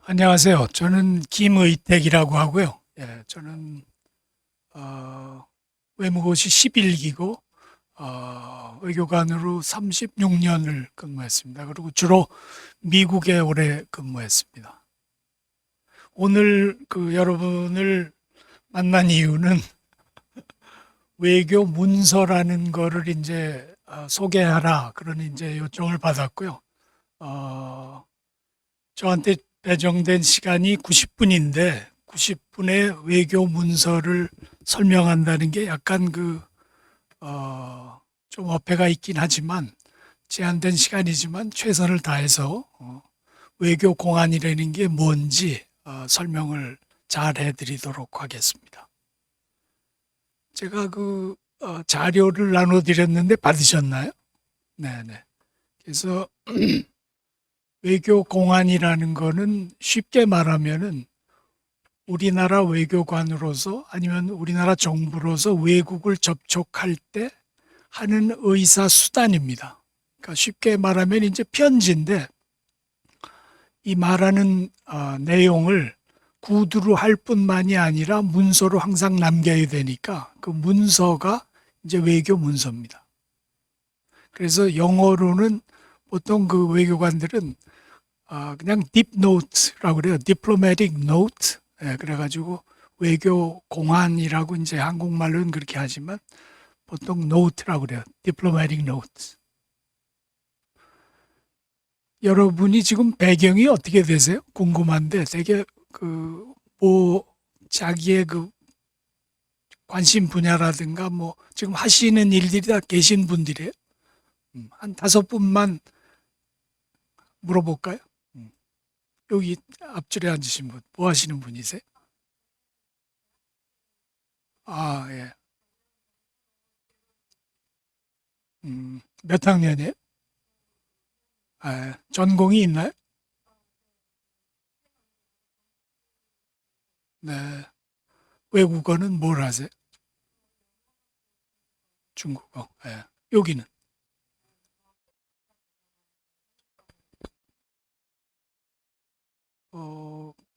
안녕하세요. 저는 김의택이라고 하고요. 저는 외무고시 11기고 외교관으로 36년을 근무했습니다. 그리고 주로 미국에 오래 근무했습니다. 오늘 여러분을 만난 이유는 외교 문서라는 거를 이제 소개하라 그런 이제 요청을 받았고요. 어, 저한테 배정된 시간이 90분인데 90분의 외교 문서를 설명한다는 게 약간 좀 어폐가 있긴 하지만 제한된 시간이지만 최선을 다해서 외교 공안이라는 게 뭔지 설명을 잘 해드리도록 하겠습니다. 제가 자료를 나눠드렸는데 받으셨나요? 네네. 그래서 외교 공안이라는 거는 쉽게 말하면은 우리나라 외교관으로서 아니면 우리나라 정부로서 외국을 접촉할 때 하는 의사 수단입니다. 그러니까 쉽게 말하면 이제 편지인데 이 말하는 내용을 구두로 할 뿐만이 아니라 문서로 항상 남겨야 되니까 그 문서가 이제 외교 문서입니다. 그래서 영어로는 보통 그 외교관들은 그냥 딥노트라고 그래요. 디플로매틱 노트. 그래가지고 외교 공안이라고 이제 한국말로는 그렇게 하지만 보통 노트라고 그래요. 디플로매틱 노트. 여러분이 지금 배경이 어떻게 되세요? 궁금한데 되게 뭐 자기의 관심 분야라든가 뭐 지금 하시는 일들이 다 계신 분들이에요. 한 5분만 물어볼까요? 음. 여기 앞줄에 앉으신 분, 뭐 하시는 분이세요? 아, 예. 몇 학년이에요? 전공이 있나요? 네. 외국어는 뭘 하세요? 중국어. 예. 여기는.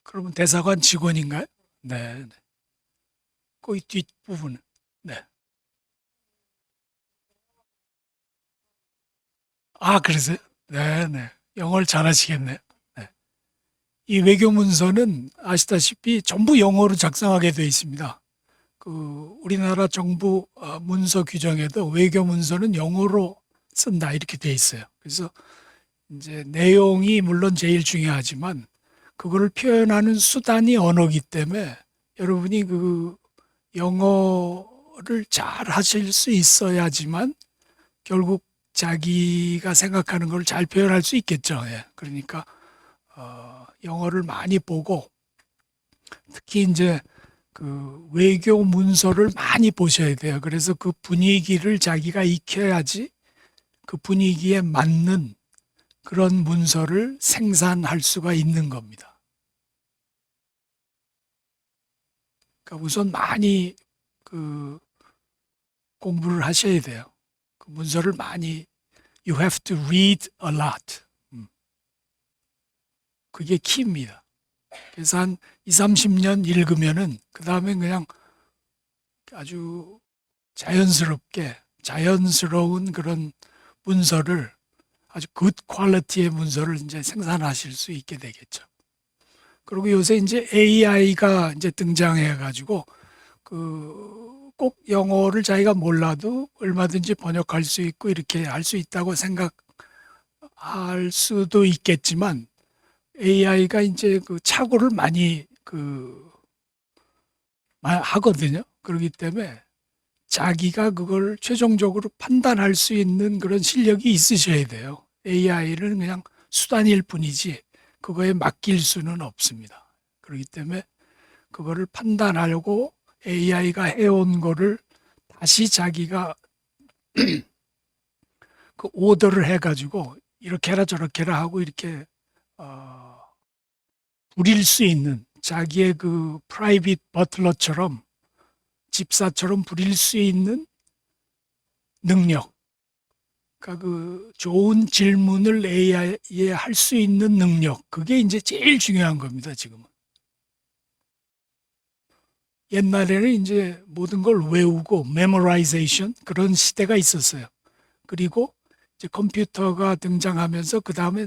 그러면 대사관 직원인가요? 네. 네. 거기 뒷부분은. 네. 아, 그러세요? 네, 네. 영어를 잘하시겠네요. 네. 이 외교 문서는 아시다시피 전부 영어로 작성하게 되어 있습니다. 우리나라 정부 문서 규정에도 외교 문서는 영어로 쓴다 이렇게 되어 있어요. 그래서 이제 내용이 물론 제일 중요하지만 그거를 표현하는 수단이 언어기 때문에 여러분이 영어를 잘 하실 수 있어야지만 결국 자기가 생각하는 걸 잘 표현할 수 있겠죠. 예. 그러니까 영어를 많이 보고 특히 이제 외교 문서를 많이 보셔야 돼요. 그래서 그 분위기를 자기가 익혀야지 그 분위기에 맞는 그런 문서를 생산할 수가 있는 겁니다. 그러니까 우선 많이 그 공부를 하셔야 돼요. 그 문서를 많이 You have to read a lot. 그게 키입니다. 그래서 한 2, 30년 읽으면은 그 다음에 그냥 아주 자연스럽게 자연스러운 그런 문서를 아주 굿 퀄리티의 문서를 이제 생산하실 수 있게 되겠죠. 그리고 요새 이제 AI가 이제 등장해 가지고 꼭 영어를 자기가 몰라도 얼마든지 번역할 수 있고 이렇게 할 수 있다고 생각할 수도 있겠지만 AI가 이제 착오를 많이 하거든요. 그렇기 때문에 자기가 그걸 최종적으로 판단할 수 있는 그런 실력이 있으셔야 돼요. AI는 그냥 수단일 뿐이지 그거에 맡길 수는 없습니다. 그렇기 때문에 그거를 판단하려고 AI가 해온 거를 다시 자기가 그 오더를 해가지고 이렇게 해라 저렇게 해라 하고 이렇게 어, 부릴 수 있는 자기의 프라이빗 버틀러처럼 집사처럼 부릴 수 있는 능력 그러니까 그 좋은 질문을 AI에 할 수 있는 능력, 그게 이제 제일 중요한 겁니다, 지금은. 옛날에는 이제 모든 걸 외우고 memorization 그런 시대가 있었어요. 그리고 이제 컴퓨터가 등장하면서 그 다음에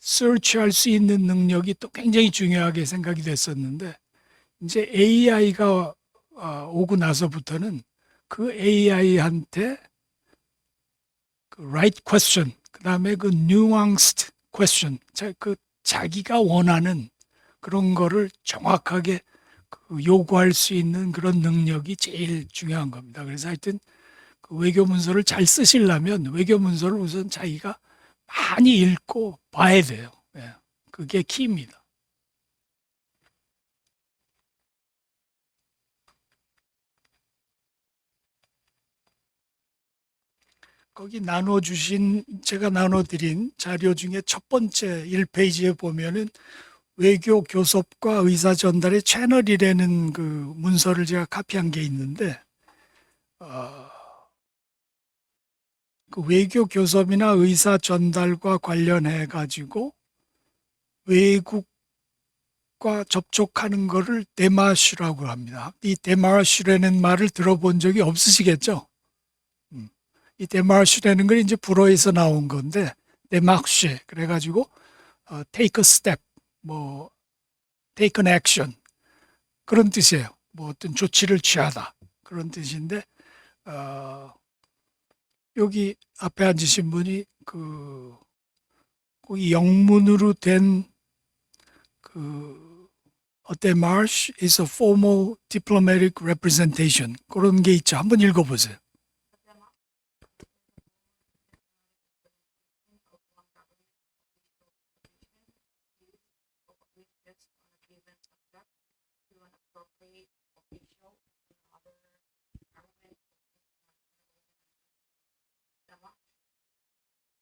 search할 수 있는 능력이 또 굉장히 중요하게 생각이 됐었는데 이제 AI가 오고 나서부터는 그 AI한테 그 right question, 그 다음에 그 nuanced question, 그 자기가 원하는 그런 거를 정확하게 그 요구할 수 있는 그런 능력이 제일 중요한 겁니다. 그래서 하여튼 그 외교 문서를 잘 쓰시려면 외교 문서를 우선 자기가 많이 읽고 봐야 돼요. 예, 그게 키입니다. 거기 나눠주신, 제가 나눠드린 자료 중에 첫 번째 1페이지에 보면은 외교 교섭과 의사 전달의 채널이라는 그 문서를 제가 카피한 게 있는데, 그 외교 교섭이나 의사 전달과 관련해 가지고 외국과 접촉하는 거를 데마슈라고 합니다. 이 데마슈라는 말을 들어본 적이 없으시겠죠? 이 데마슈라는 건 이제 불어에서 나온 건데 데마슈 그래가지고 take a step, 뭐 take an action 그런 뜻이에요. 뭐 어떤 조치를 취하다 그런 뜻인데 여기 앞에 앉으신 분이 이 영문으로 된 A démarche is a formal diplomatic representation 그런 게 있죠. 한번 읽어보세요.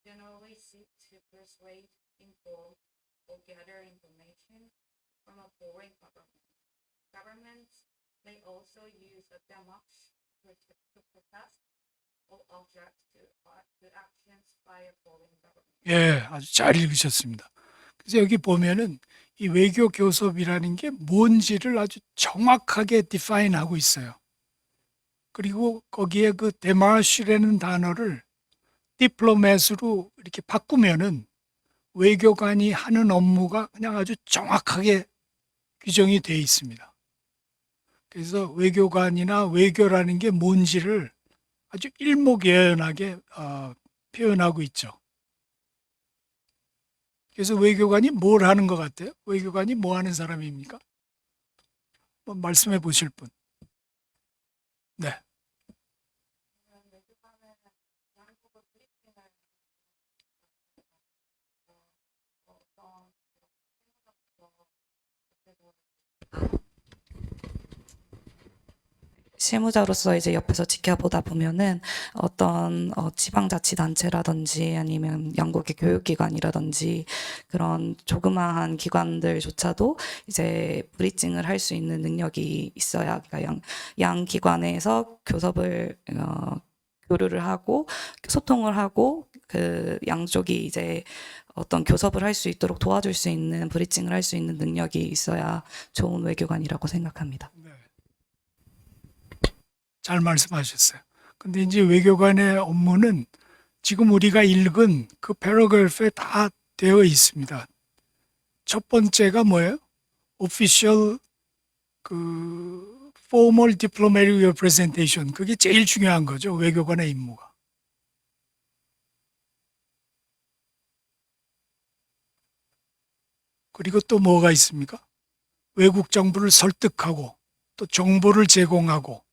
Generally seek to persuade, inform, or gather information from a foreign government. Governments may also use a demox to protest or object to actions by a foreign government. 예, 아주 잘 읽으셨습니다. 그래서 여기 보면은 이 외교 교섭이라는 게 뭔지를 아주 정확하게 디파인하고 있어요. 그리고 거기에 그 데마시라는 단어를 디플로맷으로 이렇게 바꾸면은 외교관이 하는 업무가 그냥 아주 정확하게 규정이 되어 있습니다. 그래서 외교관이나 외교라는 게 뭔지를 아주 일목요연하게 표현하고 있죠. 그래서 외교관이 뭘 하는 것 같아요? 외교관이 뭐 하는 사람입니까? 말씀해 보실 분. 네. 실무자로서 이제 옆에서 지켜보다 보면은 어떤 지방자치단체라든지 아니면 영국의 교육기관이라든지 그런 조그마한 기관들조차도 이제 브리징을 할 수 있는 능력이 있어야, 그러니까 양 기관에서 교섭을 교류를 하고 소통을 하고 그 양쪽이 이제 어떤 교섭을 할 수 있도록 도와줄 수 있는 브리징을 할 수 있는 능력이 있어야 좋은 외교관이라고 생각합니다. 네. 잘 말씀하셨어요. 근데 이제 외교관의 업무는 지금 우리가 읽은 그 패러그래프에 다 되어 있습니다. 첫 번째가 뭐예요? Official Formal Diplomatic Representation. 그게 제일 중요한 거죠. 외교관의 임무가. 그리고 또 뭐가 있습니까? 외국 정부를 설득하고 또 정보를 제공하고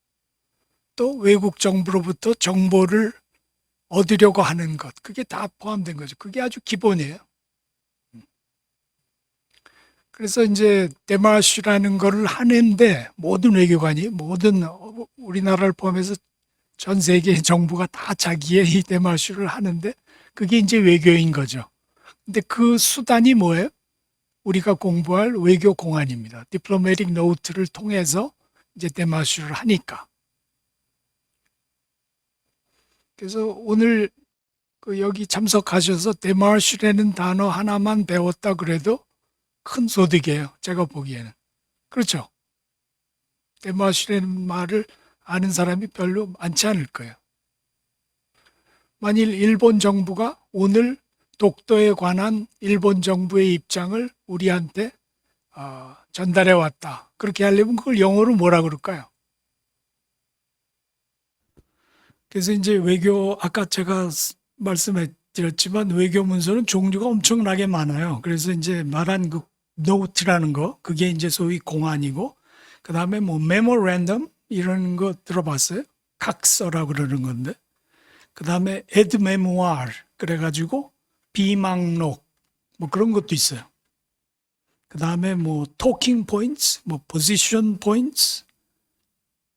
또 외국 정부로부터 정보를 얻으려고 하는 것, 그게 다 포함된 거죠. 그게 아주 기본이에요. 그래서 이제 데마시라는 거를 하는데 모든 외교관이, 모든 우리나라를 포함해서 전 세계의 정부가 다 자기의 이 데마시를 하는데 그게 이제 외교인 거죠. 근데 그 수단이 뭐예요? 우리가 공부할 외교 공안입니다. 디플로매틱 노트를 통해서 이제 데마시를 하니까. 그래서 오늘 그 여기 참석하셔서 데마르시라는 단어 하나만 배웠다 그래도 큰 소득이에요. 제가 보기에는. 그렇죠? 데마르시라는 말을 아는 사람이 별로 많지 않을 거예요. 만일 일본 정부가 오늘 독도에 관한 일본 정부의 입장을 우리한테 전달해 왔다. 그렇게 하려면 그걸 영어로 뭐라 그럴까요? 그래서 이제 외교, 아까 제가 말씀해 드렸지만 외교 문서는 종류가 엄청나게 많아요. 그래서 이제 말한 그 노트라는 거, 그게 이제 소위 공안이고, 그 다음에 뭐 메모랜덤 이런 거 들어봤어요? 각서라고 그러는 건데. 그 다음에 에드 메모ire 그래가지고 비망록 뭐 그런 것도 있어요. 그 다음에 뭐 토킹 포인트, 뭐 포지션 포인트,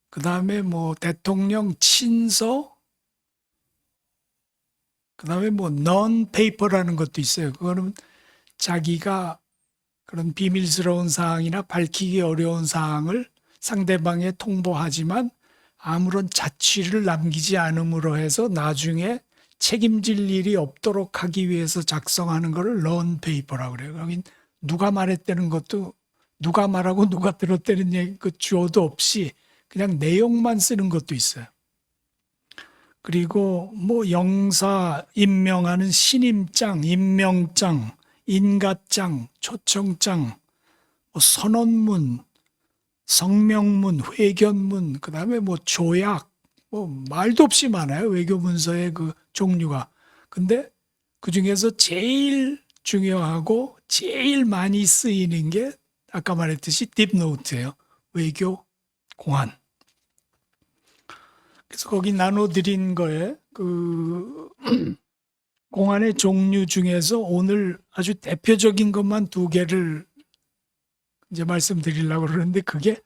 그 다음에 뭐 대통령 친서, 그 다음에 뭐 non paper라는 것도 있어요. 그거는 자기가 그런 비밀스러운 사항이나 밝히기 어려운 사항을 상대방에 통보하지만 아무런 자취를 남기지 않음으로 해서 나중에 책임질 일이 없도록 하기 위해서 작성하는 거를 non paper라고 그래요. 여긴 누가 말했다는 것도 누가 말하고 누가 들었다는 얘기 그 주어도 없이 그냥 내용만 쓰는 것도 있어요. 그리고 뭐 영사 임명하는 신임장, 임명장, 인가장, 초청장, 뭐 선언문, 성명문, 회견문, 그 다음에 뭐 조약, 뭐 말도 없이 많아요. 외교 문서의 그 종류가. 근데 그 중에서 제일 중요하고 제일 많이 쓰이는 게 아까 말했듯이 딥노트예요. 외교 공안. 그래서 거기 나눠드린 거에 그 공안의 종류 중에서 오늘 아주 대표적인 것만 두 개를 이제 말씀드리려고 그러는데 그게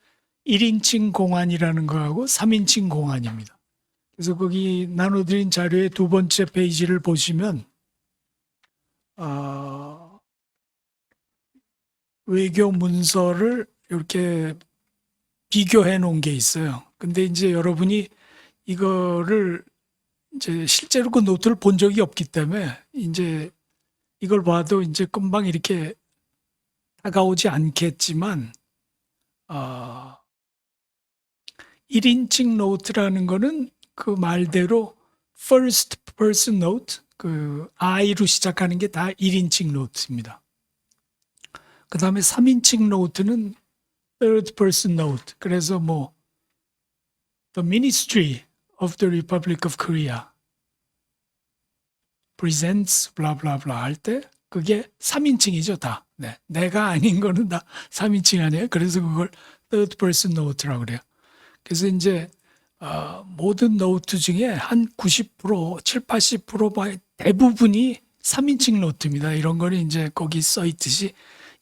1인칭 공안이라는 거하고 3인칭 공안입니다. 그래서 거기 나눠드린 자료의 두 번째 페이지를 보시면 외교 문서를 이렇게 비교해 놓은 게 있어요. 근데 이제 여러분이 이거를 이제 실제로 그 노트를 본 적이 없기 때문에 이제 이걸 봐도 이제 금방 이렇게 다가오지 않겠지만 1인칭 노트라는 거는 그 말대로 first person note 그 I로 시작하는 게 다 1인칭 노트입니다. 그 다음에 3인칭 노트는 third person note. 그래서 뭐 The Ministry of the Republic of Korea presents blah blah blah 할 때 그게 3인칭이죠 다. 네. 내가 아닌 거는 다 3인칭 아니에요. 그래서 그걸 third person note라고 그래요. 그래서 이제 모든 노트 중에 한 90%, 7, 80% 대부분이 3인칭 노트입니다. 이런 거는 이제 거기 써 있듯이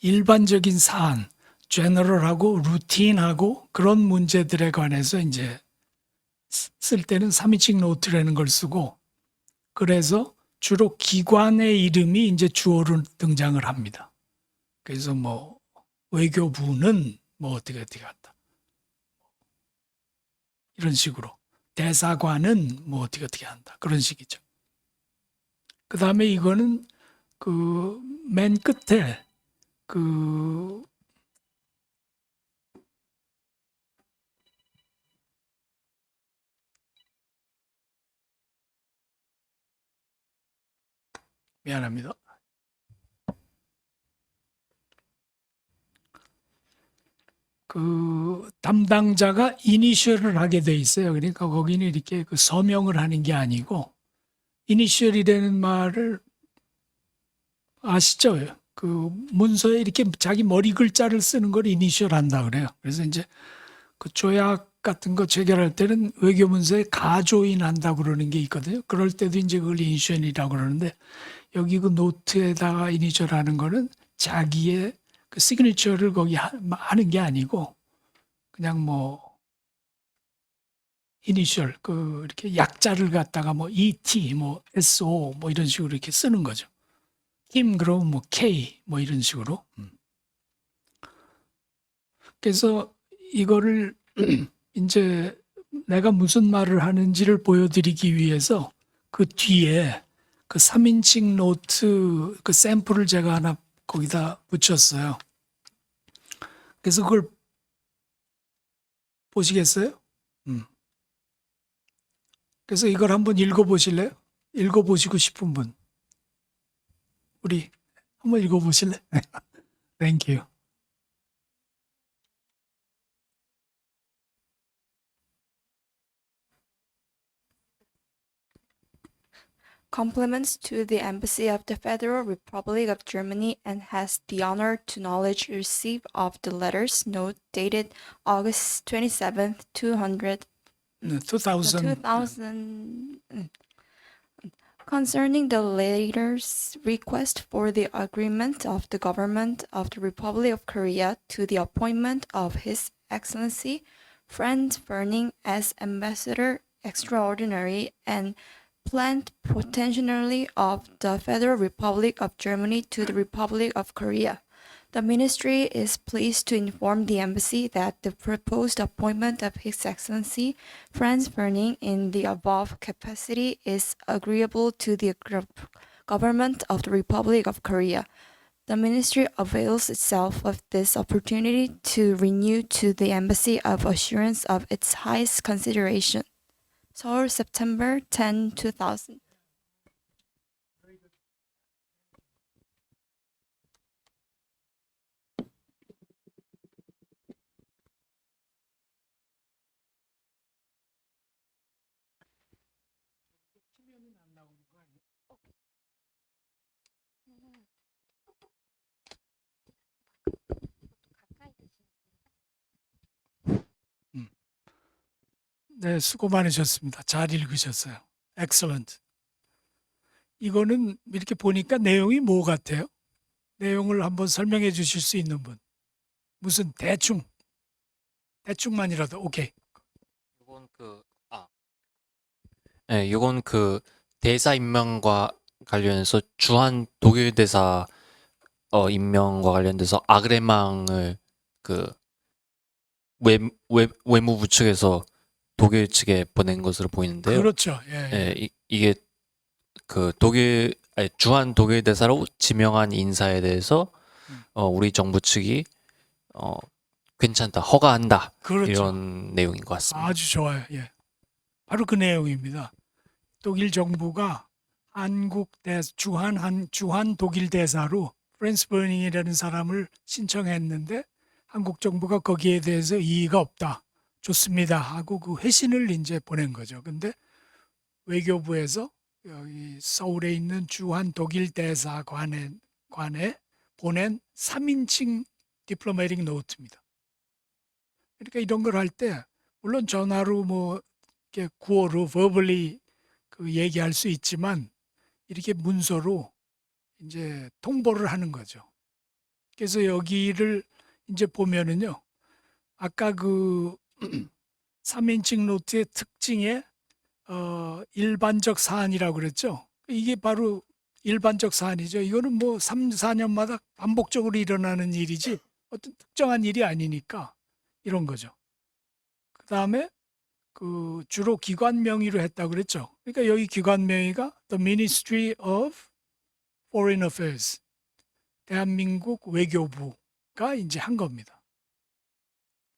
일반적인 사안, 제너럴하고 루틴하고 그런 문제들에 관해서 이제 쓸 때는 3인칭 노트라는 걸 쓰고 그래서 주로 기관의 이름이 이제 주어로 등장을 합니다. 그래서 뭐 외교부는 뭐 어떻게 한다. 이런 식으로 대사관은 뭐 어떻게 한다. 그런 식이죠. 그 다음에 이거는 그 맨 끝에 그 미안합니다. 그 담당자가 이니셜을 하게 돼 있어요. 그러니까 거기는 이렇게 그 서명을 하는 게 아니고 이니셜이라는 말을 아시죠? 그 문서에 이렇게 자기 머리 글자를 쓰는 걸 이니셜 한다 그래요. 그래서 이제 그 조약 같은 거 체결할 때는 외교 문서에 가조인 한다고 그러는 게 있거든요. 그럴 때도 이제 그걸 이니셜이라고 그러는데 여기 그 노트에다가 이니셜 하는 거는 자기의 그 시그니처를 거기 하는 게 아니고 그냥 뭐 이니셜 그 이렇게 약자를 갖다가 뭐 ET 뭐 SO 뭐 이런 식으로 이렇게 쓰는 거죠. 김 그러면 뭐 K 뭐 이런 식으로. 그래서 이거를 이제 내가 무슨 말을 하는지를 보여드리기 위해서 그 뒤에 그 3인칭 노트 그 샘플을 제가 하나 거기다 붙였어요. 그래서 그걸 보시겠어요? 그래서 이걸 한번 읽어보실래요? 읽어보시고 싶은 분. 우리 한번 읽어보실래? Thank you. Compliments to the Embassy of the Federal Republic of Germany and has the honor to knowledge receipt of the letters note dated August 27th, 2000 concerning the latter's request for the agreement of the government of the Republic of Korea to the appointment of His Excellency Franz Berning as Ambassador Extraordinary and plenipotentiary of the Federal Republic of Germany to the Republic of Korea. The Ministry is pleased to inform the Embassy that the proposed appointment of His Excellency Franz Berning in the above capacity is agreeable to the government of the Republic of Korea. The Ministry avails itself of this opportunity to renew to the Embassy of assurance of its highest consideration. Seoul, September 10, 2000. 네, 수고 많으셨습니다. 잘 읽으셨어요. Excellent. 이거는 이렇게 보니까 내용이 뭐 같아요? 내용을 한번 설명해 주실 수 있는 분. 무슨 대충만이라도 오케이. 이건 대사 임명과 관련해서 주한 독일 대사 임명과 관련돼서 아그레망을 외무부 측에서 독일 측에 보낸 것으로 보이는데요. 그렇죠. 예. 이게 주한 독일 대사로 지명한 인사에 대해서 우리 정부 측이 괜찮다, 허가한다, 그렇죠. 이런 내용인 것 같습니다. 아주 좋아요. 예. 바로 그 내용입니다. 독일 정부가 주한 독일 대사로 프란츠 버닝이라는 사람을 신청했는데 한국 정부가 거기에 대해서 이의가 없다. 좋습니다. 하고 그 회신을 이제 보낸 거죠. 근데 외교부에서 여기 서울에 있는 주한 독일 대사관에 보낸 3인칭 디플로매틱 노트입니다. 그러니까 이런 걸 할 때 물론 전화로 뭐 이렇게 구어로 verbally 얘기할 수 있지만 이렇게 문서로 이제 통보를 하는 거죠. 그래서 여기를 이제 보면은요. 아까 3인칭 노트의 특징에 일반적 사안이라고 그랬죠. 이게 바로 일반적 사안이죠. 이거는 뭐 3, 4년마다 반복적으로 일어나는 일이지 어떤 특정한 일이 아니니까 이런 거죠. 그 다음에 주로 기관 명의로 했다고 그랬죠. 그러니까 여기 기관 명의가 The Ministry of Foreign Affairs, 대한민국 외교부가 이제 한 겁니다.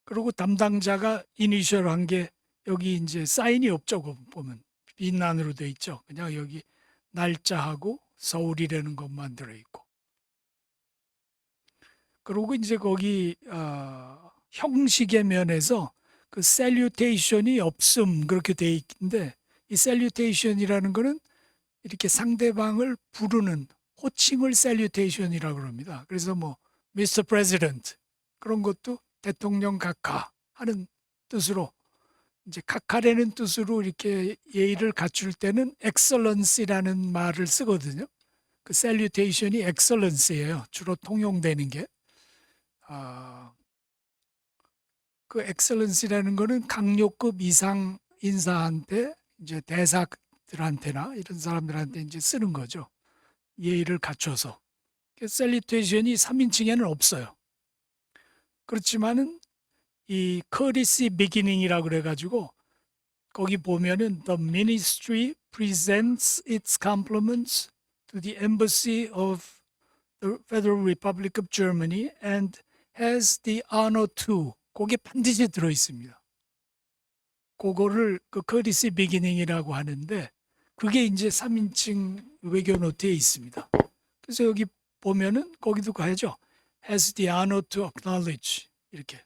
그리고 담당자가 이니셜한 게 여기 이제 사인이 없죠. 보면 빈란으로 돼 있죠. 그냥 여기 날짜하고 서울이라는 것만 들어 있고. 그리고 이제 거기 형식의 면에서 그 셀류테이션이 없음 그렇게 돼 있는데 이 셀류테이션이라는 거는 이렇게 상대방을 부르는 호칭을 셀류테이션이라고 그럽니다. 그래서 뭐 Mr. President 그런 것도 대통령 각하 하는 뜻으로 이제 각하라는 뜻으로 이렇게 예의를 갖출 때는 excellency라는 말을 쓰거든요. 그 셀류테이션이 excellency예요. 주로 통용되는 게. 그 excellency라는 거는 강요급 이상 인사한테 이제 대사들한테나 이런 사람들한테 이제 쓰는 거죠. 예의를 갖춰서. 셀류테이션이 3인칭에는 없어요. 그렇지만은 이 courtesy beginning이라고 그래가지고 거기 보면은 the ministry presents its compliments to the embassy of the Federal Republic of Germany and has the honor to. 그게 반드시 들어 있습니다. 그거를 그 courtesy beginning이라고 하는데 그게 이제 3인칭 외교 노트에 있습니다. 그래서 여기 보면은 거기도 가야죠. has the honor to acknowledge 이렇게.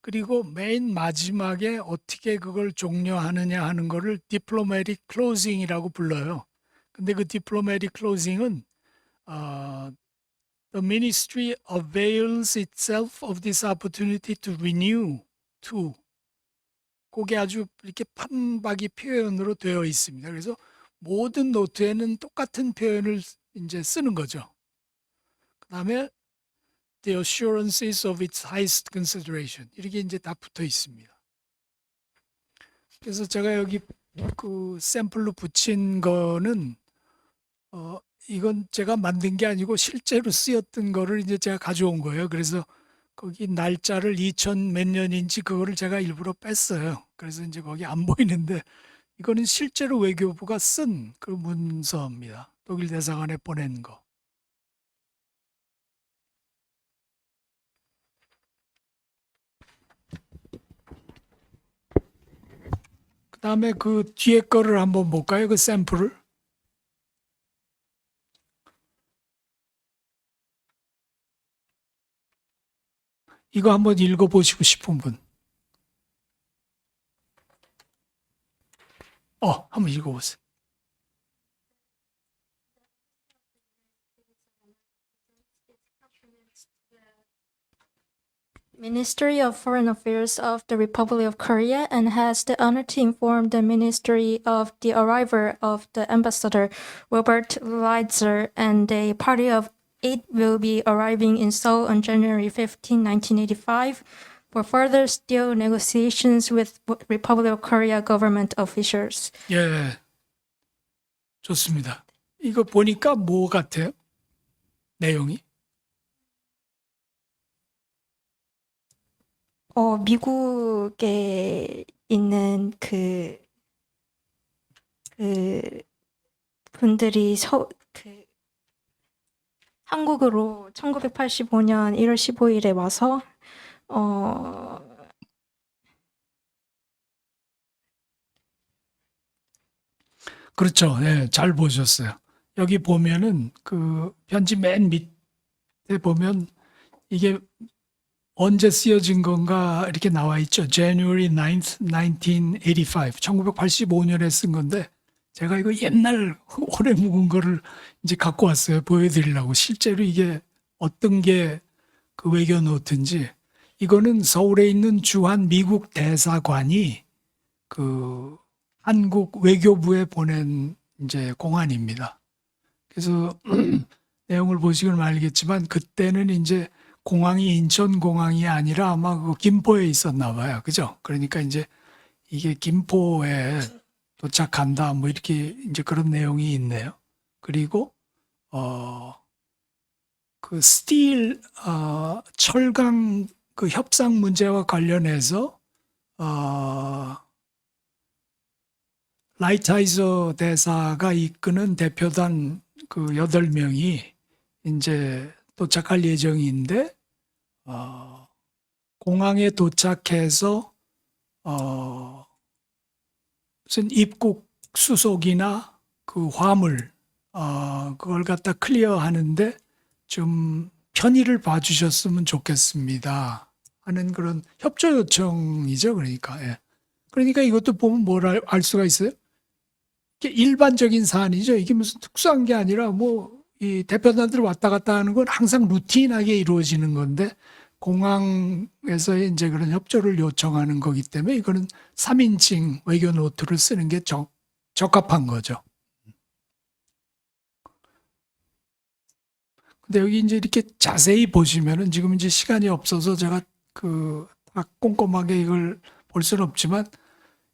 그리고 맨 마지막에 어떻게 그걸 종료하느냐 하는 거를 diplomatic closing이라고 불러요. 근데 그 diplomatic closing은 the ministry avails itself of this opportunity to renew to 그게 아주 이렇게 판박이 표현으로 되어 있습니다. 그래서 모든 노트에는 똑같은 표현을 이제 쓰는 거죠. 그다음에 the assurances of its highest consideration 이렇게 이제 다 붙어 있습니다. 그래서 제가 여기 그 샘플로 붙인 거는 이건 제가 만든 게 아니고 실제로 쓰였던 거를 이제 제가 가져온 거예요. 그래서 거기 날짜를 2000 몇 년인지 그거를 제가 일부러 뺐어요. 그래서 이제 거기 안 보이는데 이거는 실제로 외교부가 쓴 그 문서입니다. 독일 대사관에 보낸 거. 그다음에 그 뒤에 거를 한번 볼까요? 그 샘플을. 이거 한번 읽어보시고 싶은 분. 한번 읽어보세요. Ministry of Foreign Affairs of the Republic of Korea and has the honor to inform the Ministry of the arrival of the Ambassador Robert Leitzer and a party of 8 will be arriving in Seoul on January 15, 1985 for further still negotiations with Republic of Korea government officials. 예, 좋습니다. 이거 보니까 뭐 같아요? 내용이? 미국에 있는 그 분들이 한국으로 1985년 1월 15일에 와서 그렇죠. 예, 잘 보셨어요. 여기 보면은 그 편지 맨 밑에 보면 이게 언제 쓰여진 건가 이렇게 나와 있죠. January 9th, 1985. 1985년에 쓴 건데 제가 이거 옛날 오래 묵은 거를 이제 갖고 왔어요. 보여드리려고. 실제로 이게 어떤 게 그 외교 노트인지. 이거는 서울에 있는 주한 미국 대사관이 그 한국 외교부에 보낸 이제 공안입니다. 그래서 내용을 보시면 알겠지만 그때는 이제 공항이 인천공항이 아니라 아마 그 김포에 있었나 봐요. 그죠? 그러니까 이제 이게 김포에 도착한다 뭐 이렇게 이제 그런 내용이 있네요. 그리고 그 스틸 철강 그 협상 문제와 관련해서 라이트하이저 대사가 이끄는 대표단 그 8명이 이제 도착할 예정인데 공항에 도착해서 무슨 입국 수속이나 그 화물 그걸 갖다 클리어하는데 좀 편의를 봐주셨으면 좋겠습니다 하는 그런 협조 요청이죠. 그러니까 예. 그러니까 이것도 보면 뭘 알 수가 있어요? 이게 일반적인 사안이죠. 이게 무슨 특수한 게 아니라 뭐 이 대표단들 왔다 갔다 하는 건 항상 루틴하게 이루어지는 건데 공항에서의 이제 그런 협조를 요청하는 거기 때문에 이거는 3인칭 외교 노트를 쓰는 게 적합한 거죠. 근데 여기 이제 이렇게 자세히 보시면은 지금 이제 시간이 없어서 제가 다 꼼꼼하게 이걸 볼 수는 없지만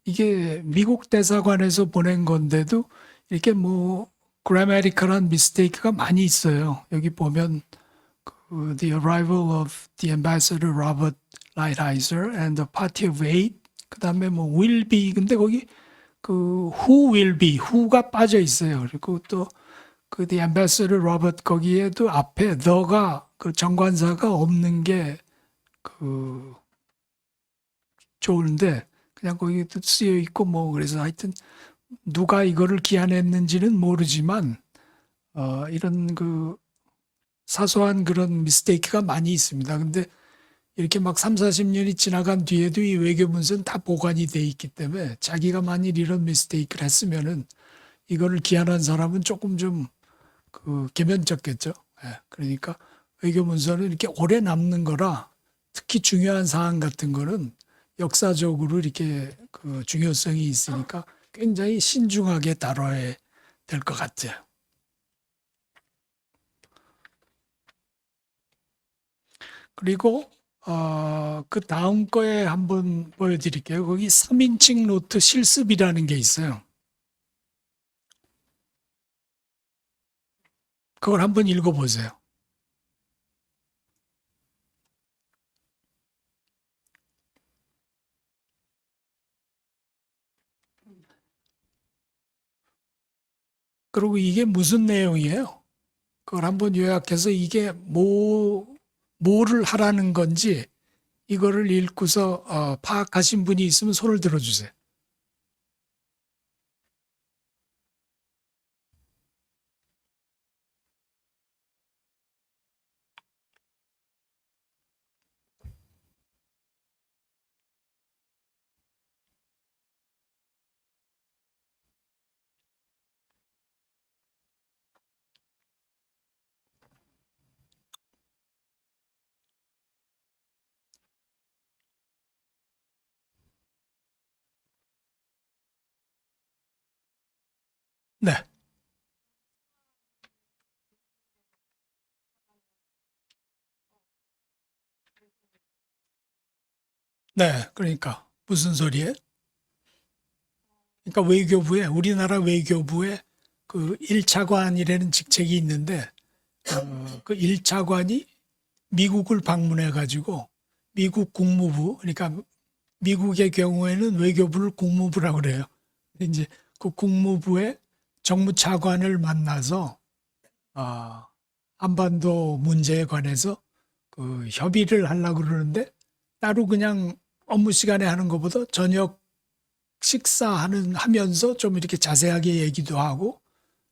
이게 미국 대사관에서 보낸 건데도 이렇게 뭐 그래메티컬한 미스테이크가 많이 있어요. 여기 보면 The arrival of the ambassador Robert Lighthizer and the party of eight. 그 다음에 뭐 will be. 근데 거기 그 who will be, who가 빠져 있어요. 그리고 또 그 the ambassador Robert 거기에도 앞에 the가 그 정관사가 없는 게 그 좋은데 그냥 거기도 쓰여 있고 뭐 그래서 하여튼 누가 이거를 기한했는지는 모르지만 이런 그 사소한 그런 미스테이크가 많이 있습니다. 근데 이렇게 막 3, 40년이 지나간 뒤에도 이 외교 문서는 다 보관이 돼 있기 때문에 자기가 만일 이런 미스테이크를 했으면은 이거를 기한한 사람은 조금 좀 그 개면적겠죠. 예, 그러니까 외교 문서는 이렇게 오래 남는 거라 특히 중요한 사안 같은 거는 역사적으로 이렇게 그 중요성이 있으니까 굉장히 신중하게 다뤄야 될 것 같아요. 그리고 그 다음 거에 한번 보여드릴게요. 거기 3인칭 노트 실습이라는 게 있어요. 그걸 한번 읽어보세요. 그리고 이게 무슨 내용이에요? 그걸 한번 요약해서 이게 뭐를 하라는 건지 이거를 읽고서 파악하신 분이 있으면 손을 들어주세요. 네. 네, 그러니까 무슨 소리예요? 그러니까 외교부에 우리나라 외교부에 그 1차관이라는 직책이 있는데 그 1차관이 미국을 방문해 가지고 미국 국무부 그러니까 미국의 경우에는 외교부를 국무부라고 그래요. 근데 이제 그 국무부의 정무차관을 만나서 한반도 문제에 관해서 그 협의를 하려고 그러는데 따로 그냥 업무 시간에 하는 것보다 저녁 하면서 좀 이렇게 자세하게 얘기도 하고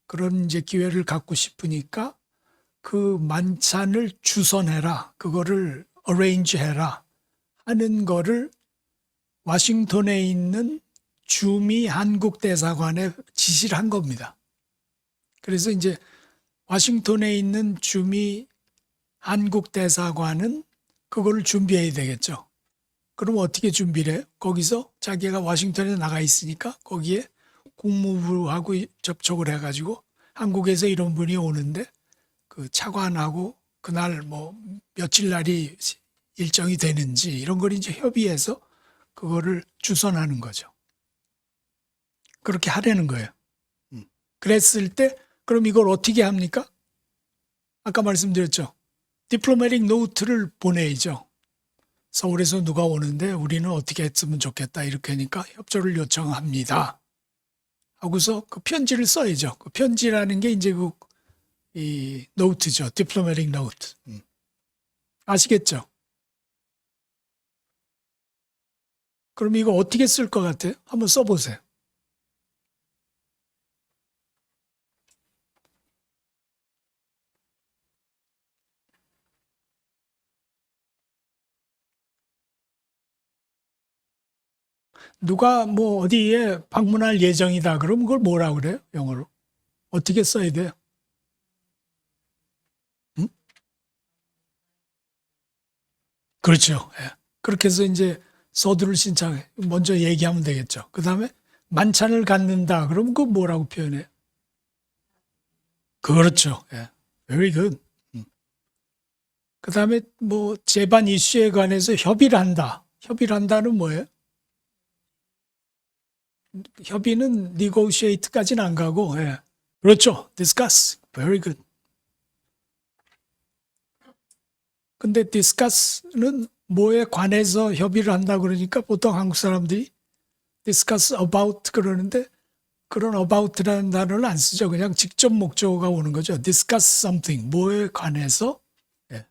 그런 이제 기회를 갖고 싶으니까 그 만찬을 주선해라. 그거를 arrange 해라. 하는 거를 워싱턴에 있는 주미 한국 대사관에 지시를 한 겁니다. 그래서 이제 워싱턴에 있는 주미 한국 대사관은 그거를 준비해야 되겠죠. 그럼 어떻게 준비를 해요? 거기서 자기가 워싱턴에 나가 있으니까 거기에 국무부하고 접촉을 해가지고 한국에서 이런 분이 오는데 그 차관하고 그날 뭐 며칠 날이 일정이 되는지 이런 걸 이제 협의해서 그거를 주선하는 거죠. 그렇게 하려는 거예요. 그랬을 때 그럼 이걸 어떻게 합니까? 아까 말씀드렸죠. 디플로마틱 노트를 보내야죠. 서울에서 누가 오는데 우리는 어떻게 했으면 좋겠다 이렇게 하니까 협조를 요청합니다. 하고서 그 편지를 써야죠. 그 편지라는 게 이제 이 노트죠. 디플로마틱 노트. 아시겠죠? 그럼 이거 어떻게 쓸 것 같아요? 한번 써보세요. 누가 뭐 어디에 방문할 예정이다. 그럼 그걸 뭐라고 그래요? 영어로. 어떻게 써야 돼요? 응? 그렇죠. 예. 그렇게 해서 이제 서두를 신청해. 먼저 얘기하면 되겠죠. 그 다음에 만찬을 갖는다. 그럼 그거 뭐라고 표현해요? 그렇죠. 예. Very good. 그 다음에 뭐 재반 이슈에 관해서 협의를 한다. 협의를 한다는 뭐예요? 협의는 negotiate까지는 안 가고, 예. 그렇죠. discuss. Very good. 근데 discuss는 뭐에 관해서 협의를 한다 그러니까 보통 한국 사람들이 discuss about 그러는데 그런 about라는 단어를 안 쓰죠. 그냥 직접 목적어가 오는 거죠. discuss something. 뭐에 관해서 예.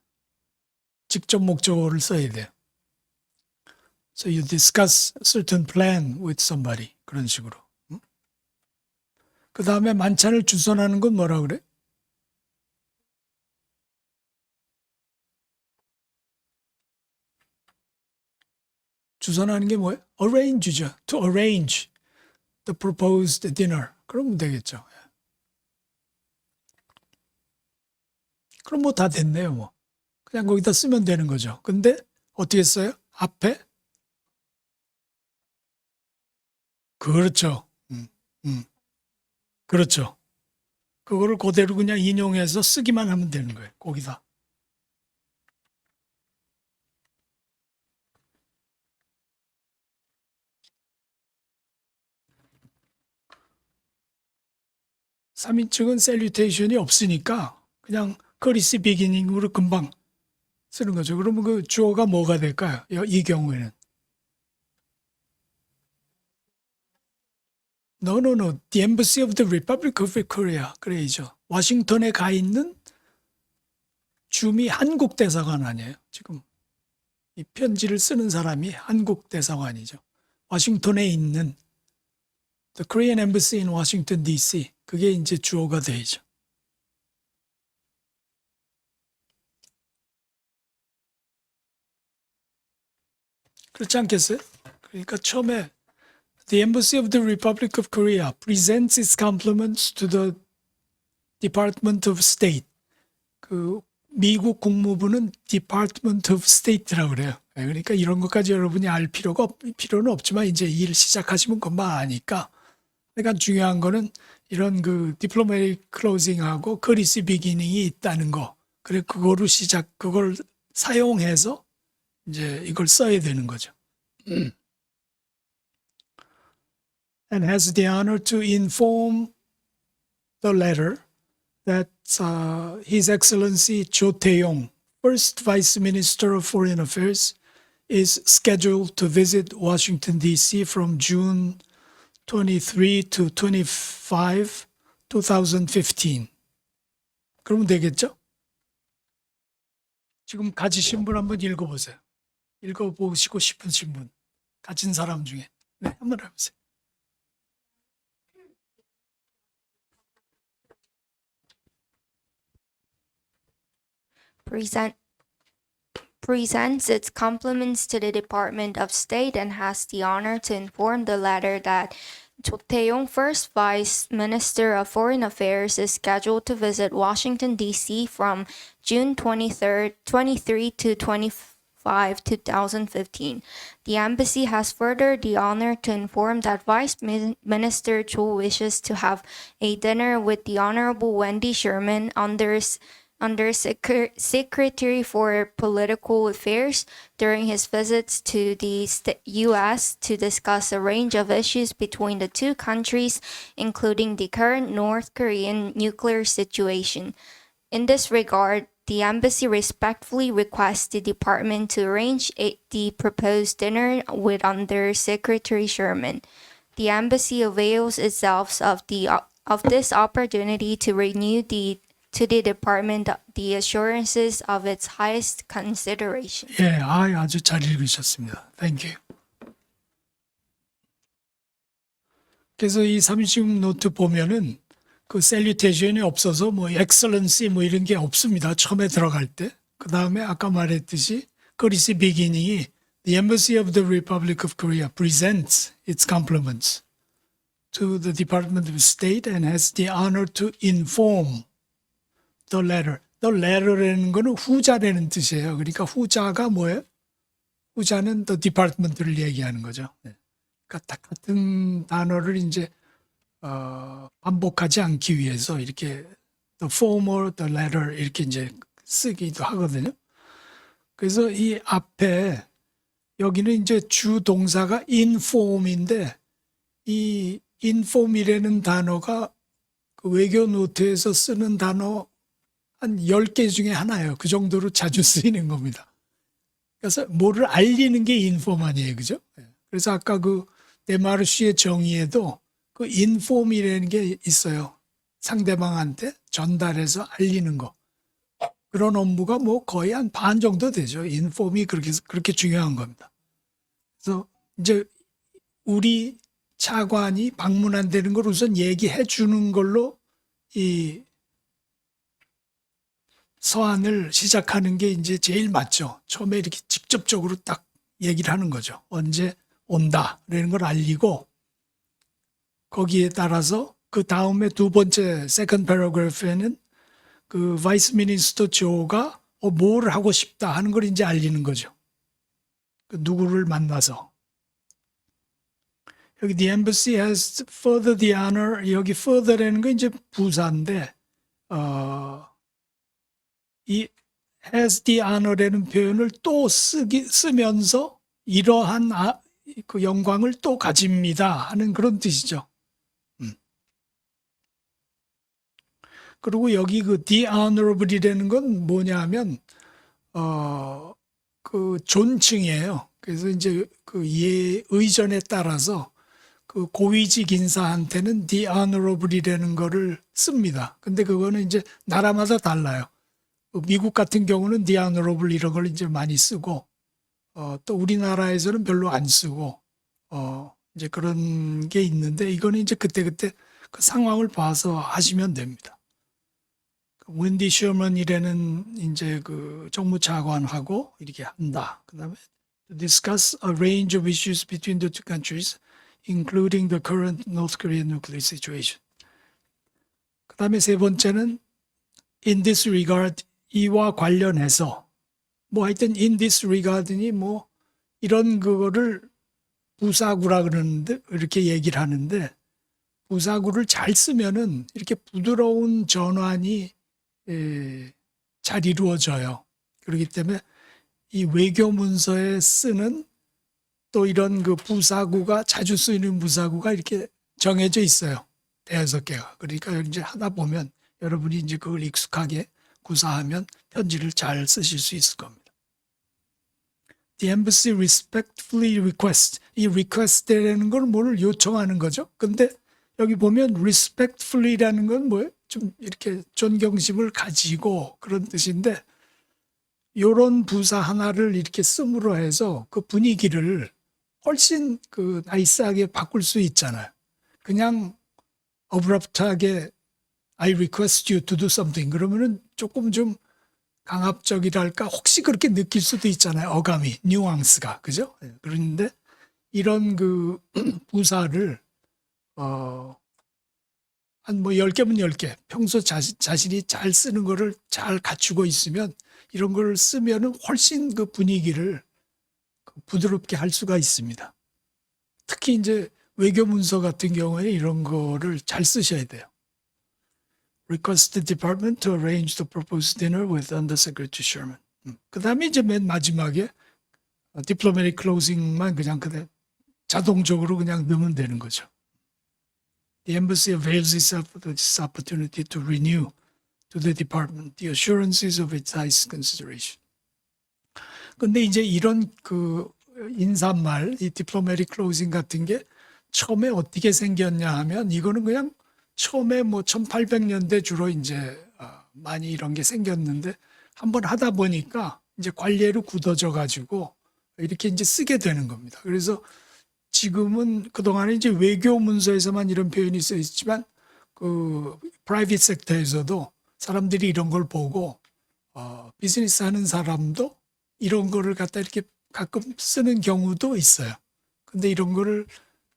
직접 목적어를 써야 돼요. So you discuss certain plan with somebody. 그런 식으로. 그 다음에 만찬을 주선하는 건 뭐라 그래? 주선하는 게 뭐예요? arrange죠. To arrange the proposed dinner. 그러면 되겠죠. 그럼 뭐 다 됐네요. 뭐. 그냥 거기다 쓰면 되는 거죠. 근데 어떻게 써요? 앞에? 그렇죠. 그렇죠. 그거를 그대로 그냥 인용해서 쓰기만 하면 되는 거예요. 거기다. 삼인칭은 셀류테이션이 없으니까 그냥 커리시 비기닝으로 금방 쓰는 거죠. 그러면 그 주어가 뭐가 될까요? 이 경우에는. No. The Embassy of the Republic of Korea. 그래야죠. 워싱턴에 가 있는 주미 한국 대사관 아니에요. 지금 이 편지를 쓰는 사람이 한국 대사관이죠. 워싱턴에 있는 The Korean Embassy in Washington D.C. 그게 이제 주어가 되죠. 그렇지 않겠어요? 그러니까 처음에 The Embassy of the Republic of Korea presents its compliments to the Department of State. 그 미국 국무부는 Department of State라고 그래요. 그러니까 이런 것까지 여러분이 알 필요는 없지만 이제 일 시작하시면 금방 아니까. 그러니까 중요한 거는 이런 그 diplomatic closing하고 courtesy beginning이 있다는 거. 그래 그거로 그걸 사용해서 이제 이걸 써야 되는 거죠. And has the honor to inform the letter that His Excellency Cho Tae-yong, First Vice Minister of Foreign Affairs, is scheduled to visit Washington, D.C. from June 23 to 25, 2015. 그러면 되겠죠? 지금 가지신 분 한번 읽어보세요. 읽어보시고 싶으신 분. 가진 사람 중에. 네, 한번 해보세요. Presents its compliments to the Department of State and has the honor to inform the latter that Cho Tae-yong, First Vice Minister of Foreign Affairs, is scheduled to visit Washington, D.C. from June 23 to 25, 2015. The embassy has further the honor to inform that Vice Minister Cho wishes to have a dinner with the Honorable Wendy Sherman, Secretary for Political Affairs, during his visits to the U.S. to discuss a range of issues between the two countries, including the current North Korean nuclear situation. In this regard, the embassy respectfully requests the department to arrange the proposed dinner with Under Secretary Sherman. The embassy avails itself of this opportunity to renew to the department the assurances of its highest consideration. 예, 아주 잘 읽으셨습니다. Thank you. 그래서 이 36 노트 보면은 그 셀류테이션이 없어서 뭐 엑셀런시 뭐 이런 게 없습니다. 처음에 들어갈 때. 그 다음에 아까 말했듯이 courtesy beginning이 The Embassy of the Republic of Korea presents its compliments to the Department of State and has the honor to inform the letter. The letter라는 거는 후자라는 뜻이에요. 그러니까 후자가 뭐예요? 후자는 the department를 얘기하는 거죠. 그러니까 같은 단어를 이제 반복하지 않기 위해서 이렇게 the former, the latter 이렇게 이제 쓰기도 하거든요. 그래서 이 앞에 여기는 이제 주 동사가 inform인데 이 inform이라는 단어가 그 외교 노트에서 쓰는 단어 한 10개 중에 하나예요. 그 정도로 자주 쓰이는 겁니다. 그래서 뭐를 알리는 게 인폼 아니에요. 그죠? 그래서 아까 그 데마르시의 정의에도 그 인폼이라는 게 있어요. 상대방한테 전달해서 알리는 거. 그런 업무가 뭐 거의 한 반 정도 되죠. 인폼이 그렇게 중요한 겁니다. 그래서 이제 우리 차관이 방문한다는 걸 우선 얘기해 주는 걸로 이 서한을 시작하는 게 이제 제일 맞죠. 처음에 이렇게 직접적으로 딱 얘기를 하는 거죠. 언제 온다라는 걸 알리고 거기에 따라서 그 다음에 두 번째 세컨드 패러그래프에는 그 바이스 미니스터 조가 뭘 하고 싶다 하는 걸 이제 알리는 거죠. 그 누구를 만나서 여기 the embassy has further the honor 여기 further라는 건 이제 부사인데 이 has the honor라는 표현을 또 쓰면서 이러한 그 영광을 또 가집니다 하는 그런 뜻이죠. 그리고 여기 그 the honorable이라는 건 뭐냐면 그 존칭이에요. 그래서 이제 그 의전에 따라서 그 고위직 인사한테는 the honorable이라는 거를 씁니다. 근데 그거는 이제 나라마다 달라요. 미국 같은 경우는 the honorable 이런 걸 이제 많이 쓰고 또 우리나라에서는 별로 안 쓰고 이제 그런 게 있는데 이거는 이제 그때그때 그 상황을 봐서 하시면 됩니다. 웬디 셔먼이라는 이제 그 정무차관하고 이렇게 한다. 그다음에 to discuss a range of issues between the two countries, including the current North Korean nuclear situation. 그다음에 세 번째는 in this regard 이와 관련해서 뭐 하여튼 in this regard니 뭐 이런 그거를 부사구라 그러는데 이렇게 얘기를 하는데 부사구를 잘 쓰면은 이렇게 부드러운 전환이 잘 이루어져요. 그렇기 때문에 이 외교 문서에 쓰는 또 이런 그 부사구가 자주 쓰이는 부사구가 이렇게 정해져 있어요. 대여섯 개가. 그러니까 이제 하다 보면 여러분이 이제 그걸 익숙하게 구사하면 편지를 잘 쓰실 수 있을 겁니다. The embassy respectfully request. 이 request라는 건 뭘 요청하는 거죠. 근데 여기 보면 respectfully라는 건 뭐예요? 좀 이렇게 존경심을 가지고 그런 뜻인데 요런 부사 하나를 이렇게 씀으로 해서 그 분위기를 훨씬 그 나이스하게 바꿀 수 있잖아요. 그냥 abrupt하게 I request you to do something 그러면은 조금 좀 강압적이랄까 혹시 그렇게 느낄 수도 있잖아요. 어감이 뉘앙스가 그죠? 그런데 이런 그 부사를 한 뭐 10개면 10개 평소 자신이 잘 쓰는 거를 잘 갖추고 있으면 이런 걸 쓰면은 훨씬 그 분위기를 부드럽게 할 수가 있습니다. 특히 이제 외교 문서 같은 경우에 이런 거를 잘 쓰셔야 돼요. Request the department to arrange the proposed dinner with Undersecretary Sherman. 그 다음에 이제 맨 마지막에 diplomatic closing만 그냥 자동적으로 그냥 넣으면 되는 거죠. The embassy avails itself of this opportunity to renew to the department the assurances of its highest consideration. 근데 이제 이런 그 인사말, 이 diplomatic closing 같은 게 처음에 어떻게 생겼냐 하면 이거는 그냥 처음에 뭐 1800년대 주로 이제 많이 이런 게 생겼는데 한번 하다 보니까 이제 관례로 굳어져 가지고 이렇게 이제 쓰게 되는 겁니다. 그래서 지금은 그동안에 이제 외교 문서에서만 이런 표현이 써 있지만 그 프라이빗 섹터에서도 사람들이 이런 걸 보고 비즈니스 하는 사람도 이런 거를 갖다 이렇게 가끔 쓰는 경우도 있어요. 근데 이런 거를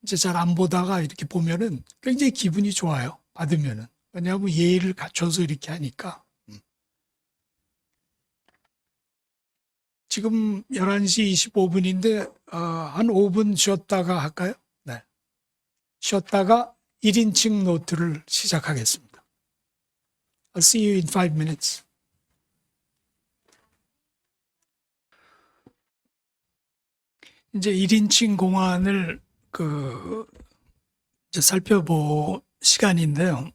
이제 잘 안 보다가 이렇게 보면은 굉장히 기분이 좋아요. 받으면은. 왜냐하면 예의를 갖춰서 이렇게 하니까. 지금 11시 25분인데 한 5분 쉬었다가 할까요? 네. 쉬었다가 1인칭 노트를 시작하겠습니다. I'll see you in 5 minutes. 이제 1인칭 공안을 이제 살펴볼 시간인데요.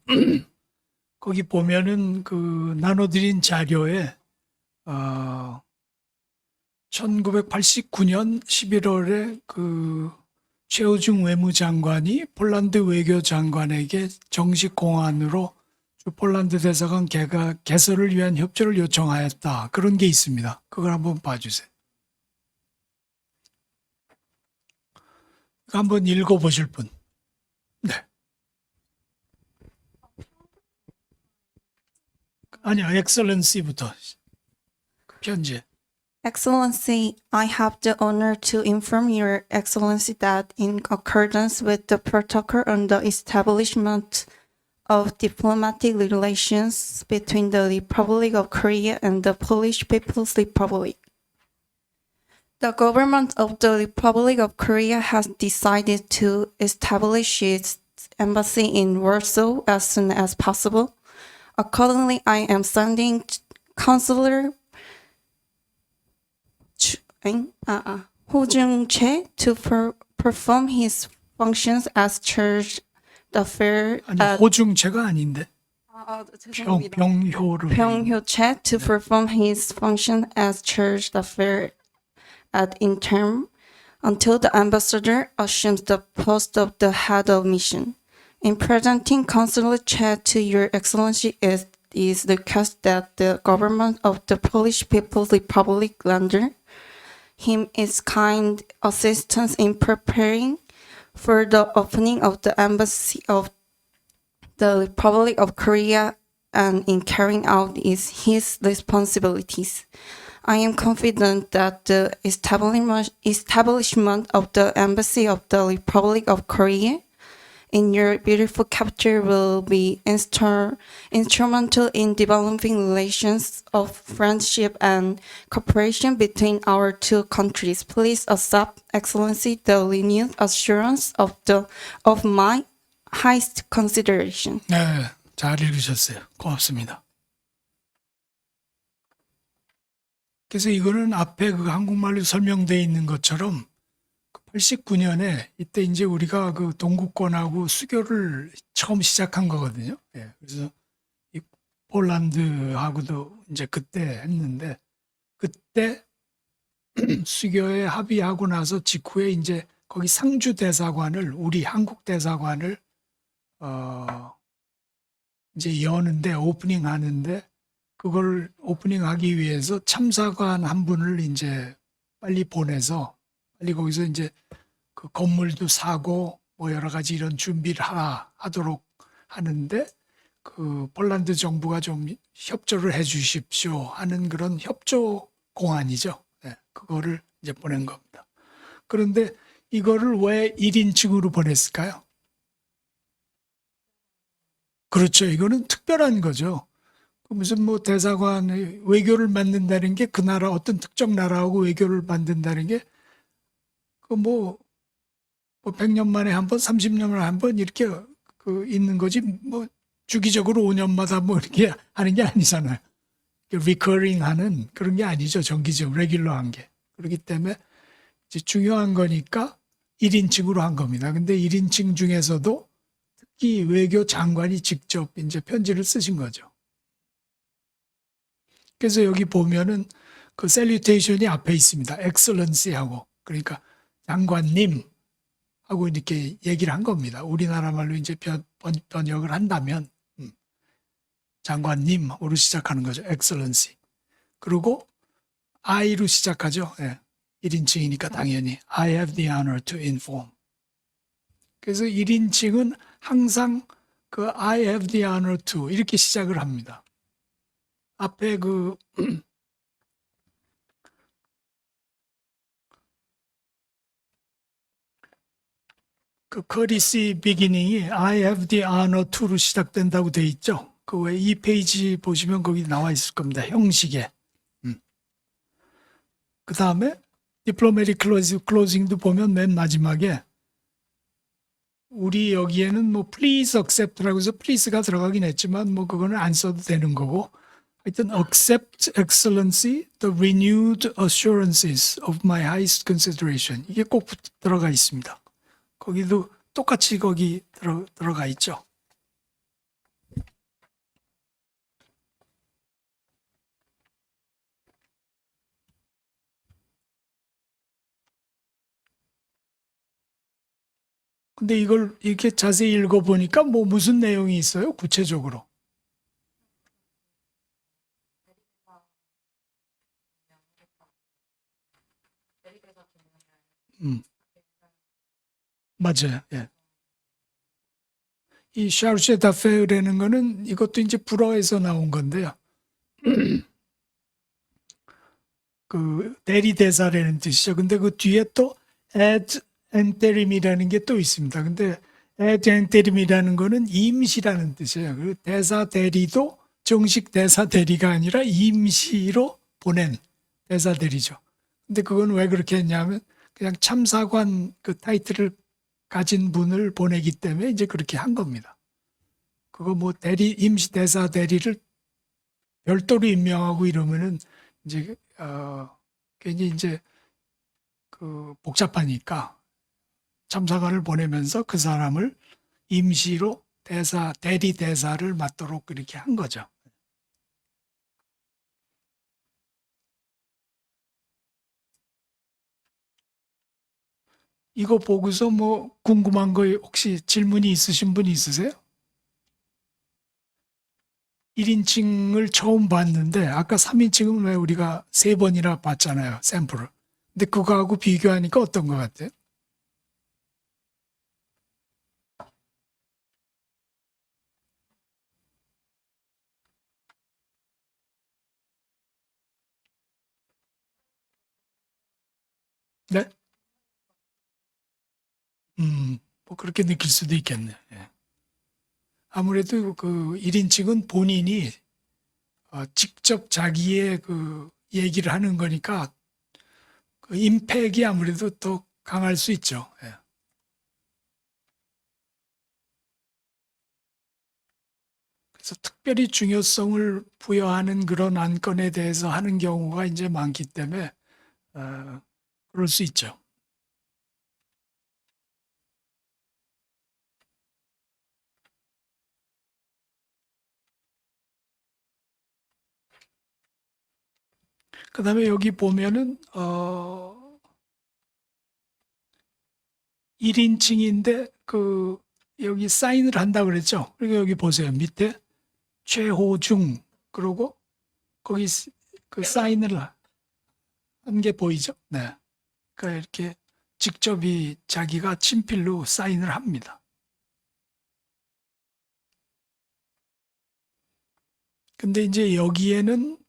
거기 보면은 그 나눠드린 자료에 1989년 11월에 그 최우중 외무장관이 폴란드 외교장관에게 정식 공안으로 폴란드 대사관 개설을 위한 협조를 요청하였다. 그런 게 있습니다. 그걸 한번 봐주세요. 한번 읽어보실 분. 네. 아니요, 엑셀런시부터 편지. Excellency, I have the honor to inform Your Excellency that in accordance with the protocol on the establishment of diplomatic relations between the Republic of Korea and the Polish People's Republic, the government of the Republic of Korea has decided to establish its embassy in Warsaw as soon as possible. Accordingly, I am sending Consular Ho Jung-chae to perform his functions as charge d'affaires 아니, at 호중체가 아닌데. 죄송합니다. 병효를. Byung-hyo-chae to perform his function as charge d'affaires at interim until the ambassador assumes the post of the head of mission. In presenting Consular Chae to Your Excellency, it is requested that the government of the Polish People's Republic render him its kind assistance in preparing for the opening of the embassy of the Republic of Korea and in carrying out his responsibilities. I am confident that the establishment of the embassy of the Republic of Korea in your beautiful capital will be instrumental in developing relations of friendship and cooperation between our two countries. Please accept, Excellency, the renewed assurance of my highest consideration. 네, 잘 읽으셨어요. 고맙습니다. 그래서 이거는 앞에 그 한국말로 설명되어 있는 것처럼 89년에 이때 이제 우리가 그 동구권하고 수교를 처음 시작한 거거든요. 예, 그래서 이 폴란드하고도 이제 그때 했는데 그때 수교에 합의하고 나서 직후에 이제 거기 상주 대사관을 우리 한국 대사관을 이제 여는데 오프닝 하는데 그걸 오프닝하기 위해서 참사관 한 분을 이제 빨리 보내서 빨리 거기서 이제 그 건물도 사고 뭐 여러 가지 이런 준비를 하도록 하는데 그 폴란드 정부가 좀 협조를 해 주십시오 하는 그런 협조 공안이죠. 네, 그거를 이제 보낸 겁니다. 그런데 이거를 왜 1인칭으로 보냈을까요? 그렇죠. 이거는 특별한 거죠. 무슨 뭐 대사관 외교를 만든다는 게 그 나라 어떤 특정 나라하고 외교를 만든다는 게 그 뭐 100년 만에 한 번, 30년 만에 한 번 이렇게 그 있는 거지 뭐 주기적으로 5년마다 뭐 이렇게 하는 게 아니잖아요. 리커링 하는 그런 게 아니죠. 정기적 레귤러한 게. 그렇기 때문에 이제 중요한 거니까 1인칭으로 한 겁니다. 근데 1인칭 중에서도 특히 외교 장관이 직접 이제 편지를 쓰신 거죠. 그래서 여기 보면은 그 셀리테이션이 앞에 있습니다. 엑셀런시하고 그러니까 장관님 하고 이렇게 얘기를 한 겁니다. 우리나라 말로 이제 번역을 한다면 장관님으로 시작하는 거죠. 엑셀런시. 그리고 I로 시작하죠. 예. 1인칭이니까 당연히 I have the honor to inform. 그래서 1인칭은 항상 그 I have the honor to 이렇게 시작을 합니다. 앞에 그 courtesy beginning이 I have the honor to로 시작된다고 돼 있죠. 그 외에 이 페이지 보시면 거기 나와 있을 겁니다. 형식에. 그 다음에 diplomatic closing도 보면 맨 마지막에 우리 여기에는 뭐 please accept라고 해서 please가 들어가긴 했지만 뭐 그거는 안 써도 되는 거고 하여튼 accept excellency the renewed assurances of my highest consideration 이게 꼭 들어가 있습니다. 거기도 똑같이 거기 들어가 있죠. 근데 이걸 이렇게 자세히 읽어보니까 뭐 무슨 내용이 있어요? 구체적으로. 맞아요. 예. 이 샤르쉐 다페르라는 거는 이것도 이제 불어에서 나온 건데요. 그 대리 대사라는 뜻이죠. 근데 그 뒤에 또 ad interim이라는 게 또 있습니다. 근데 ad interim이라는 거는 임시라는 뜻이에요. 그 대사 대리도 정식 대사 대리가 아니라 임시로 보낸 대사 대리죠. 근데 그건 왜 그렇게 했냐면 그냥 참사관 그 타이틀을 가진 분을 보내기 때문에 이제 그렇게 한 겁니다. 그거 뭐 대리 임시 대사 대리를 별도로 임명하고 이러면은 이제 괜히 이제 그 복잡하니까 참사관을 보내면서 그 사람을 임시로 대리 대사를 맡도록 그렇게 한 거죠. 이거 보고서 뭐 궁금한 거 혹시 질문이 있으신 분 있으세요? 1인칭을 처음 봤는데 아까 3인칭은 왜 우리가 3번이나 봤잖아요, 샘플을. 근데 그거하고 비교하니까 어떤 것 같아요? 네? 뭐 그렇게 느낄 수도 있겠네요. 예. 아무래도 그 1인칭은 본인이 직접 자기의 그 얘기를 하는 거니까 그 임팩이 아무래도 더 강할 수 있죠. 예. 그래서 특별히 중요성을 부여하는 그런 안건에 대해서 하는 경우가 이제 많기 때문에 그럴 수 있죠. 그다음에 여기 보면은 1인칭인데 그 여기 사인을 한다 그랬죠. 그리고 여기 보세요. 밑에 최호중 그러고 거기 그 사인을 한 게 보이죠? 네. 그러니까 이렇게 직접 이 자기가 친필로 사인을 합니다. 근데 이제 여기에는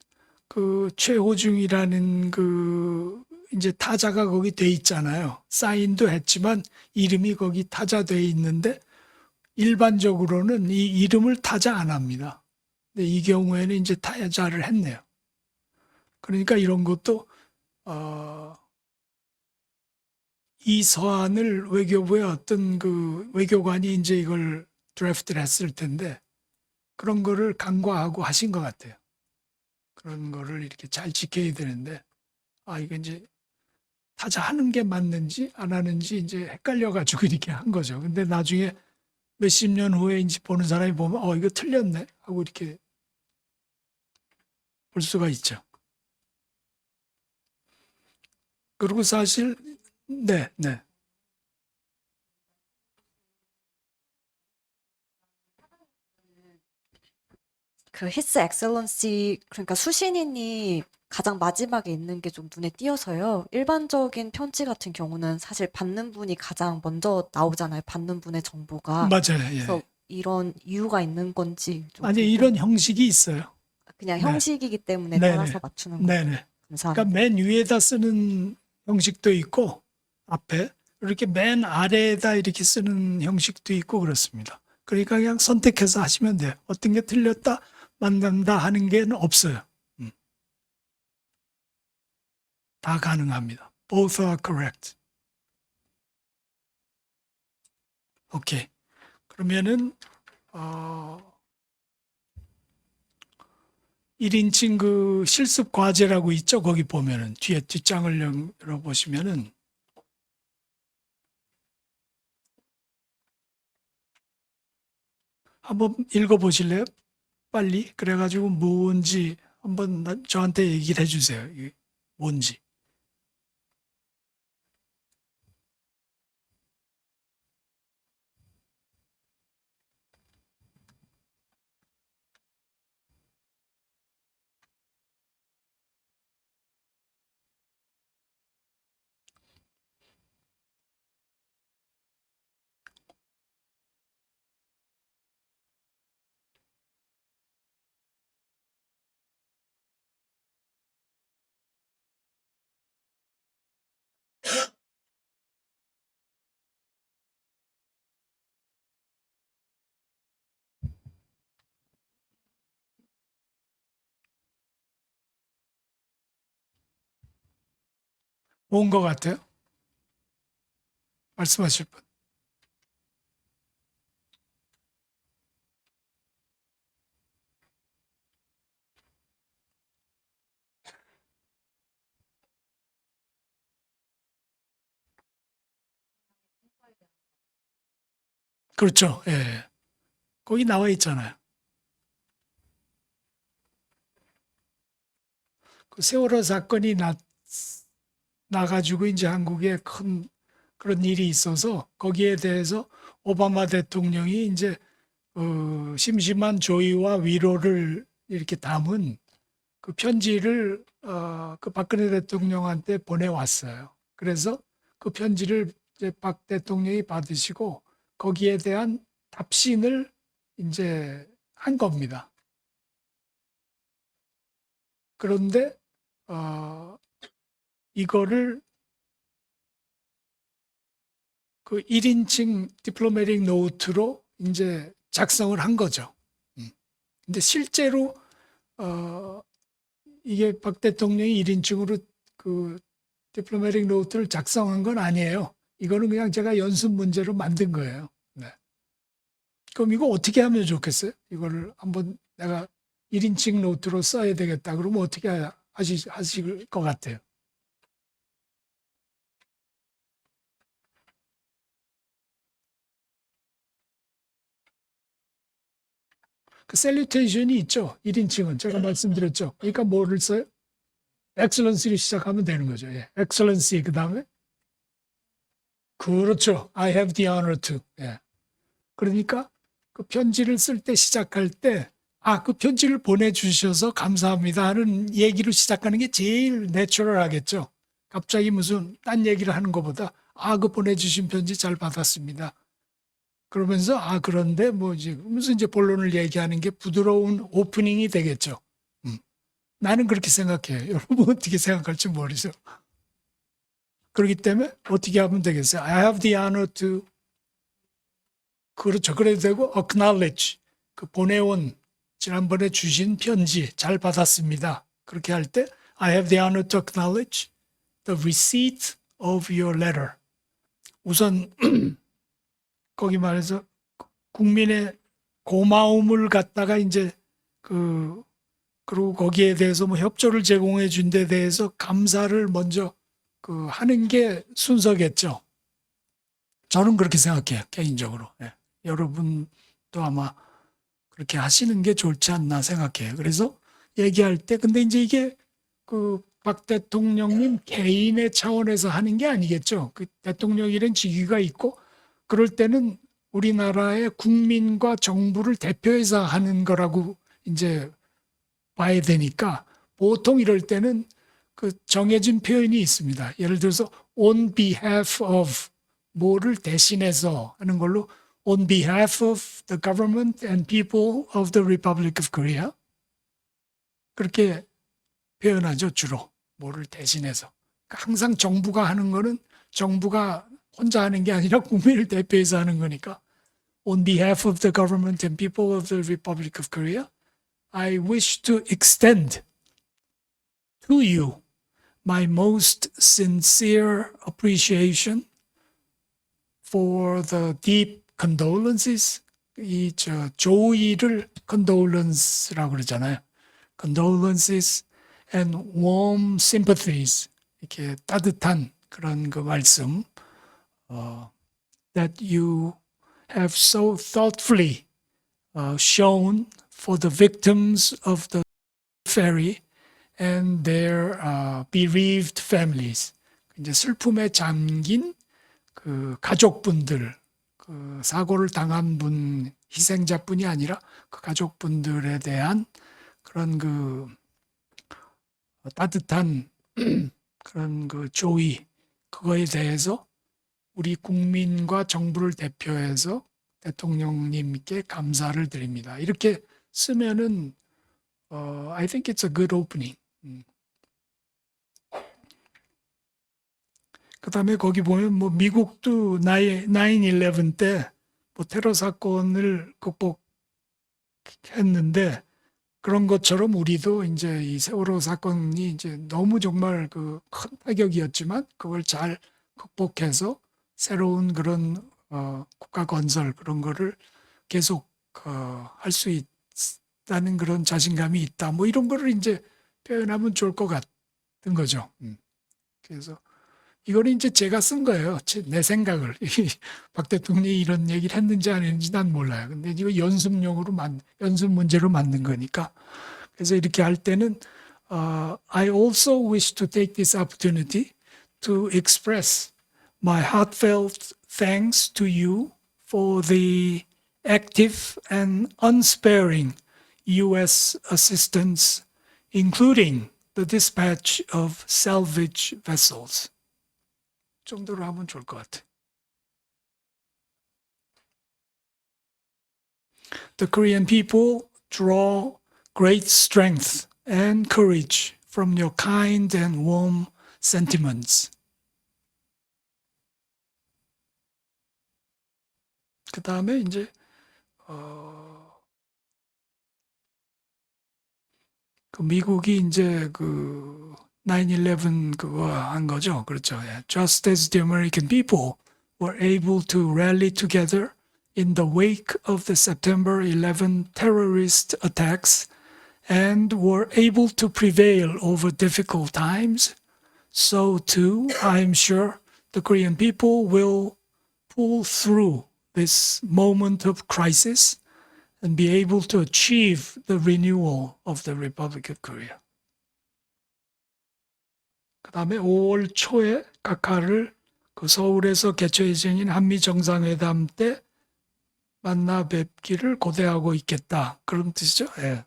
그 최호중이라는 그 이제 타자가 거기 돼 있잖아요. 사인도 했지만 이름이 거기 타자 돼 있는데 일반적으로는 이 이름을 타자 안 합니다. 근데 이 경우에는 이제 타자를 했네요. 그러니까 이런 것도 이 서한을 외교부의 어떤 그 외교관이 이제 이걸 드래프트를 했을 텐데 그런 거를 간과하고 하신 것 같아요. 그런 거를 이렇게 잘 지켜야 되는데 이거 이제 타자 하는 게 맞는지 안 하는지 이제 헷갈려가지고 이렇게 한 거죠. 근데 나중에 몇십 년 후에 이제 보는 사람이 보면 이거 틀렸네 하고 이렇게 볼 수가 있죠. 그리고 사실 네. 그 히스 엑셀런시 그러니까 수신인이 가장 마지막에 있는 게 좀 눈에 띄어서요. 일반적인 편지 같은 경우는 사실 받는 분이 가장 먼저 나오잖아요. 받는 분의 정보가. 맞아요. 예. 그래서 이런 이유가 있는 건지 좀 아니 이런 형식이 있어요. 그냥 네. 형식이기 때문에 네네. 따라서 맞추는 거죠. 네네. 감사합니다. 그러니까 맨 위에다 쓰는 형식도 있고 앞에 이렇게 맨 아래에다 이렇게 쓰는 형식도 있고 그렇습니다. 그러니까 그냥 선택해서 하시면 돼요. 어떤 게 틀렸다, 맞는다 하는 게 없어요. 다 가능합니다. Both are correct. 오케이. 그러면은 1인칭 그 실습 과제라고 있죠. 거기 보면은 뒤에 뒷장을 열어보시면은 한번 읽어보실래요? 빨리. 그래가지고 뭔지 한번 저한테 얘기를 해주세요. 이게 뭔지. 본 것 같아요? 말씀하실 분. 그렇죠. 예. 거기 나와 있잖아요. 그 세월호 사건이 나가지고 이제 한국에 큰 그런 일이 있어서 거기에 대해서 오바마 대통령이 이제 심심한 조의와 위로를 이렇게 담은 그 편지를 그 박근혜 대통령한테 보내왔어요. 그래서 그 편지를 이제 박 대통령이 받으시고 거기에 대한 답신을 이제 한 겁니다. 그런데 이거를 그 1인칭 디플로매틱 노트로 이제 작성을 한 거죠. 근데 실제로 이게 박 대통령이 1인칭으로 그 디플로매틱 노트를 작성한 건 아니에요. 이거는 그냥 제가 연습 문제로 만든 거예요. 네. 그럼 이거 어떻게 하면 좋겠어요? 이거를 한번 내가 1인칭 노트로 써야 되겠다. 그러면 어떻게 하실 것 같아요? 그 셀루테이션이 있죠. 1인칭은 제가 말씀드렸죠. 그러니까 뭐를 써요? excellency로 시작하면 되는 거죠. 예. excellency 그다음에 그렇죠. I have the honor to. 예. 그러니까 그 편지를 쓸 때 시작할 때 그 편지를 보내주셔서 감사합니다 하는 얘기로 시작하는 게 제일 내추럴하겠죠. 갑자기 무슨 딴 얘기를 하는 것보다 그 보내주신 편지 잘 받았습니다. 그러면서 그런데 뭐 이제 무슨 이제 본론을 얘기하는 게 부드러운 오프닝이 되겠죠. 나는 그렇게 생각해요. 여러분 어떻게 생각할지 모르죠. 그렇기 때문에 어떻게 하면 되겠어요? I have the honor to 그렇죠. 그래도 되고 acknowledge 그 보내온 지난번에 주신 편지 잘 받았습니다. 그렇게 할 때 I have the honor to acknowledge the receipt of your letter. 우선 거기 말해서 국민의 고마움을 갖다가 이제 그리고 거기에 대해서 뭐 협조를 제공해 준 데 대해서 감사를 먼저 하는 게 순서겠죠. 저는 그렇게 생각해요. 개인적으로. 예. 여러분도 아마 그렇게 하시는 게 좋지 않나 생각해요. 그래서 얘기할 때 근데 이제 이게 박 대통령님 개인의 차원에서 하는 게 아니겠죠. 그 대통령이라는 직위가 있고 그럴 때는 우리나라의 국민과 정부를 대표해서 하는 거라고 이제 봐야 되니까 보통 이럴 때는 그 정해진 표현이 있습니다. 예를 들어서 on behalf of 뭐를 대신해서 하는 걸로 on behalf of the government and people of the Republic of Korea 그렇게 표현하죠. 주로 뭐를 대신해서. 그러니까 항상 정부가 하는 거는 정부가 혼자 하는 게 아니라 국민을 대표해서 하는 거니까 on behalf of the government and people of the Republic of Korea I wish to extend to you my most sincere appreciation for the deep condolences. 조의를 condolence라고 그러잖아요. condolences and warm sympathies. 이렇게 따뜻한 그런 그 말씀. That you have so thoughtfully shown for the victims of the ferry and their bereaved families. 이제 슬픔에 잠긴 그 가족분들, 그 사고를 당한 분, 희생자뿐이 아니라 그 가족분들에 대한 그런 그 따뜻한 그런 그 조의, 그거에 대해서 우리 국민과 정부를 대표해서 대통령님께 감사를 드립니다. 이렇게 쓰면은 I think it's a good opening. 그다음에 거기 보면 뭐 미국도 9/11 때 뭐 테러 사건을 극복했는데 그런 것처럼 우리도 이제 이 세월호 사건이 이제 너무 정말 그 큰 타격이었지만 그걸 잘 극복해서 새로운 그런 국가 건설 그런 거를 계속 할 수 있다는 그런 자신감이 있다. 뭐 이런 거를 이제 표현하면 좋을 것 같은 거죠. 그래서 이거는 이제 제가 쓴 거예요. 내 생각을. 박 대통령이 이런 얘기를 했는지 안 했는지 난 몰라요. 근데 이거 연습 문제로 만든 거니까. 그래서 이렇게 할 때는 I also wish to take this opportunity to express my heartfelt thanks to you for the active and unsparing U.S. assistance, including the dispatch of salvage vessels. 정도로 하면 좋을 것 같아. The Korean people draw great strength and courage from your kind and warm sentiments. 그 다음에 이제 그 미국이 이제 그 9/11 그거 한 거죠. 그렇죠. 예. Just as the American people were able to rally together in the wake of the September 11 terrorist attacks and were able to prevail over difficult times, so too, I'm sure the Korean people will pull through this moment of crisis and be able to achieve the renewal of the Republic of Korea. 그 다음에 5월 초에 각하를 그 서울에서 개최 예정인 한미 정상회담 때 만나 뵙기를 고대하고 있겠다. 그런 뜻이죠. 예.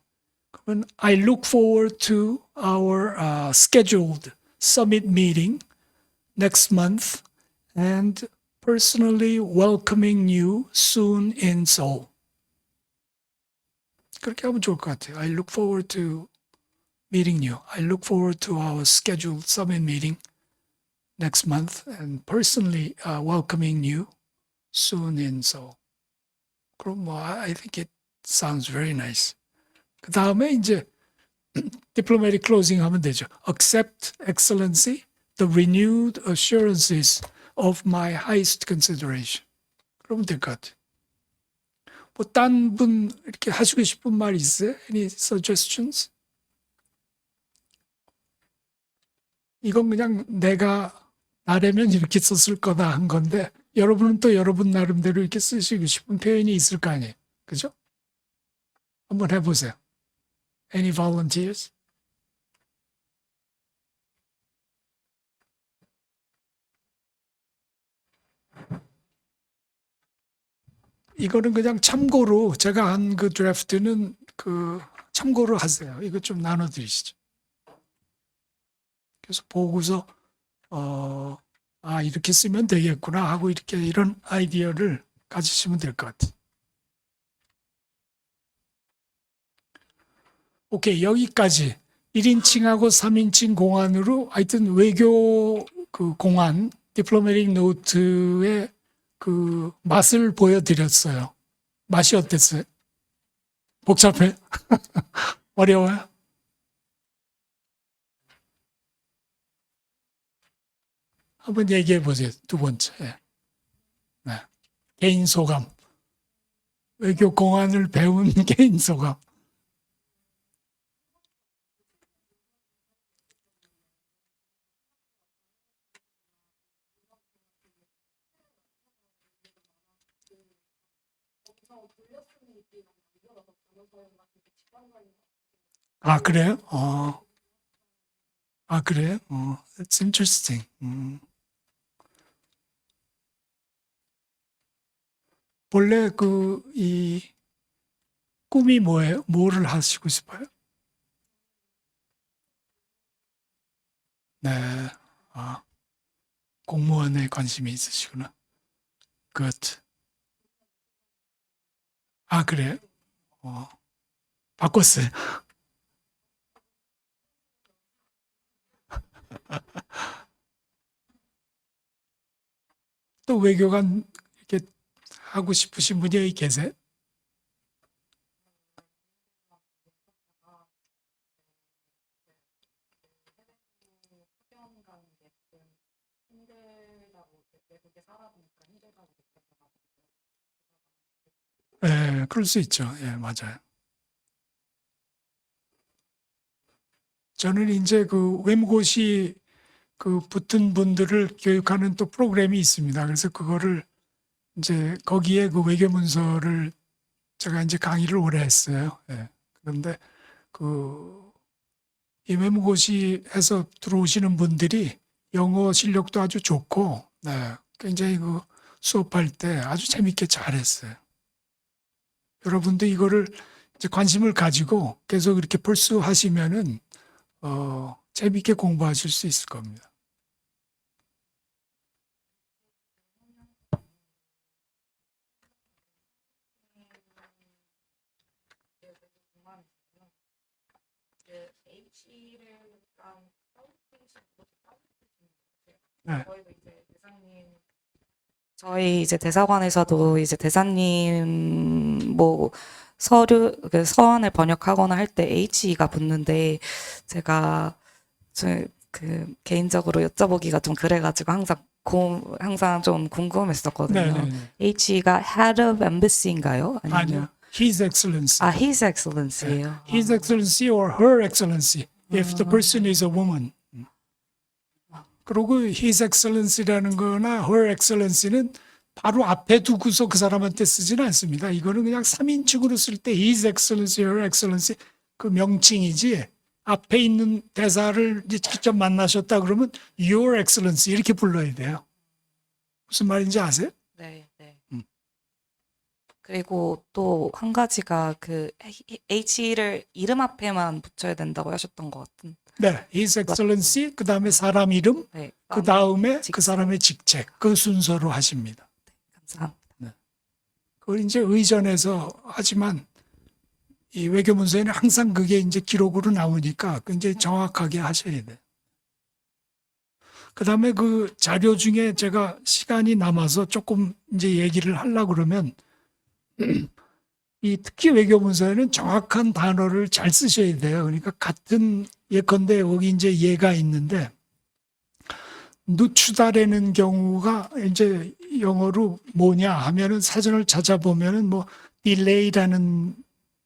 그러면 I look forward to our scheduled summit meeting next month and personally welcoming you soon in Seoul. 그렇게 하면 좋을 것 같아요. I look forward to meeting you. I look forward to our scheduled summit meeting next month and personally welcoming you soon in Seoul. 그럼 뭐 I think it sounds very nice. 그 다음에 이제 diplomatic closing 하면 되죠. Accept, Excellency, the renewed assurances of my highest consideration. 그러면 될 것 같아요. 뭐 딴 분 이렇게 하시고 싶은 말 있어요? Any suggestions? 이건 그냥 내가 나라면 이렇게 썼을 거다 한 건데 여러분은 또 여러분 나름대로 이렇게 쓰시고 싶은 표현이 있을 거 아니에요. 그죠? 한번 해보세요. Any volunteers? 이거는 그냥 참고로 제가 한 그 드래프트는 그 참고로 하세요. 이거 좀 나눠드리시죠. 그래서 보고서 이렇게 쓰면 되겠구나 하고 이렇게 이런 아이디어를 가지시면 될 것 같아요. 오케이, 여기까지 1인칭하고 3인칭 공안으로 하여튼 외교 그 공안 디플로매틱 노트의 그 맛을 보여드렸어요. 맛이 어땠어요? 복잡해? 어려워요? 한번 얘기해 보세요. 두 번째. 네. 개인 소감. 외교 공안을 배운 개인 소감. 아, 그래요? 그래요? That's interesting. 본래 이 꿈이 뭐예요? 뭐를 하시고 싶어요? 네. 공무원에 관심이 있으시구나. Good. 그래요? 바꿨어요. 또 외교관 이렇게 하고 싶으신 분이 여기 계세요? 생활하는 게 좀 힘들다고 외국에 살아보니까 힘들다고 느꼈더라고요. 예, 그럴 수 있죠. 예, 맞아요. 저는 이제 그 외무고시 그 붙은 분들을 교육하는 또 프로그램이 있습니다. 그래서 그거를 이제 거기에 그 외교문서를 제가 이제 강의를 오래 했어요. 예. 그런데 그 이 외무고시에서 들어오시는 분들이 영어 실력도 아주 좋고, 네, 굉장히 그 수업할 때 아주 재밌게 잘했어요. 여러분도 이거를 이제 관심을 가지고 계속 이렇게 풀수하시면은 재밌게 공부하실 수 있을 겁니다. 그 H를 약간 네. 저희도 이제 대사님 저희 이제 대사관에서도 이제 대사님 뭐 서류 그 서한을 번역하거나 할 때 HE가 붙는데 제가 그 개인적으로 여쭤보기가 좀 그래가지고 항상 좀 궁금했었거든요. 네네네. HE가 Head of Embassy인가요? 아니요. His Excellency. His Excellency예요. His Excellency or Her Excellency, if the person is a woman. 그리고 His Excellency라는 거나 Her Excellency는 바로 앞에 두고서 그 사람한테 쓰지는 않습니다. 이거는 그냥 3인칭으로 쓸 때 His Excellency, Her Excellency 그 명칭이지 앞에 있는 대사를 이제 직접 만나셨다 그러면 Your Excellency 이렇게 불러야 돼요. 무슨 말인지 아세요? 네, 네. 음. 그리고 또 한 가지가 그 H를 이름 앞에만 붙여야 된다고 하셨던 것 같은. 네, His Excellency, 그 다음에 사람 이름, 네, 그 다음에 그 직책. 사람의 직책, 그 순서로 하십니다. 감사합니다. 그걸 이제 의전에서 하지만 이 외교문서에는 항상 그게 이제 기록으로 나오니까 굉장히 정확하게 하셔야 돼요. 그 다음에 그 자료 중에 제가 시간이 남아서 조금 이제 얘기를 하려고 그러면 이 특히 외교문서에는 정확한 단어를 잘 쓰셔야 돼요. 그러니까 같은 예컨대 여기 이제 예가 있는데 누추다라는 경우가 이제 영어로 뭐냐 하면은 사전을 찾아보면은 뭐 delay라는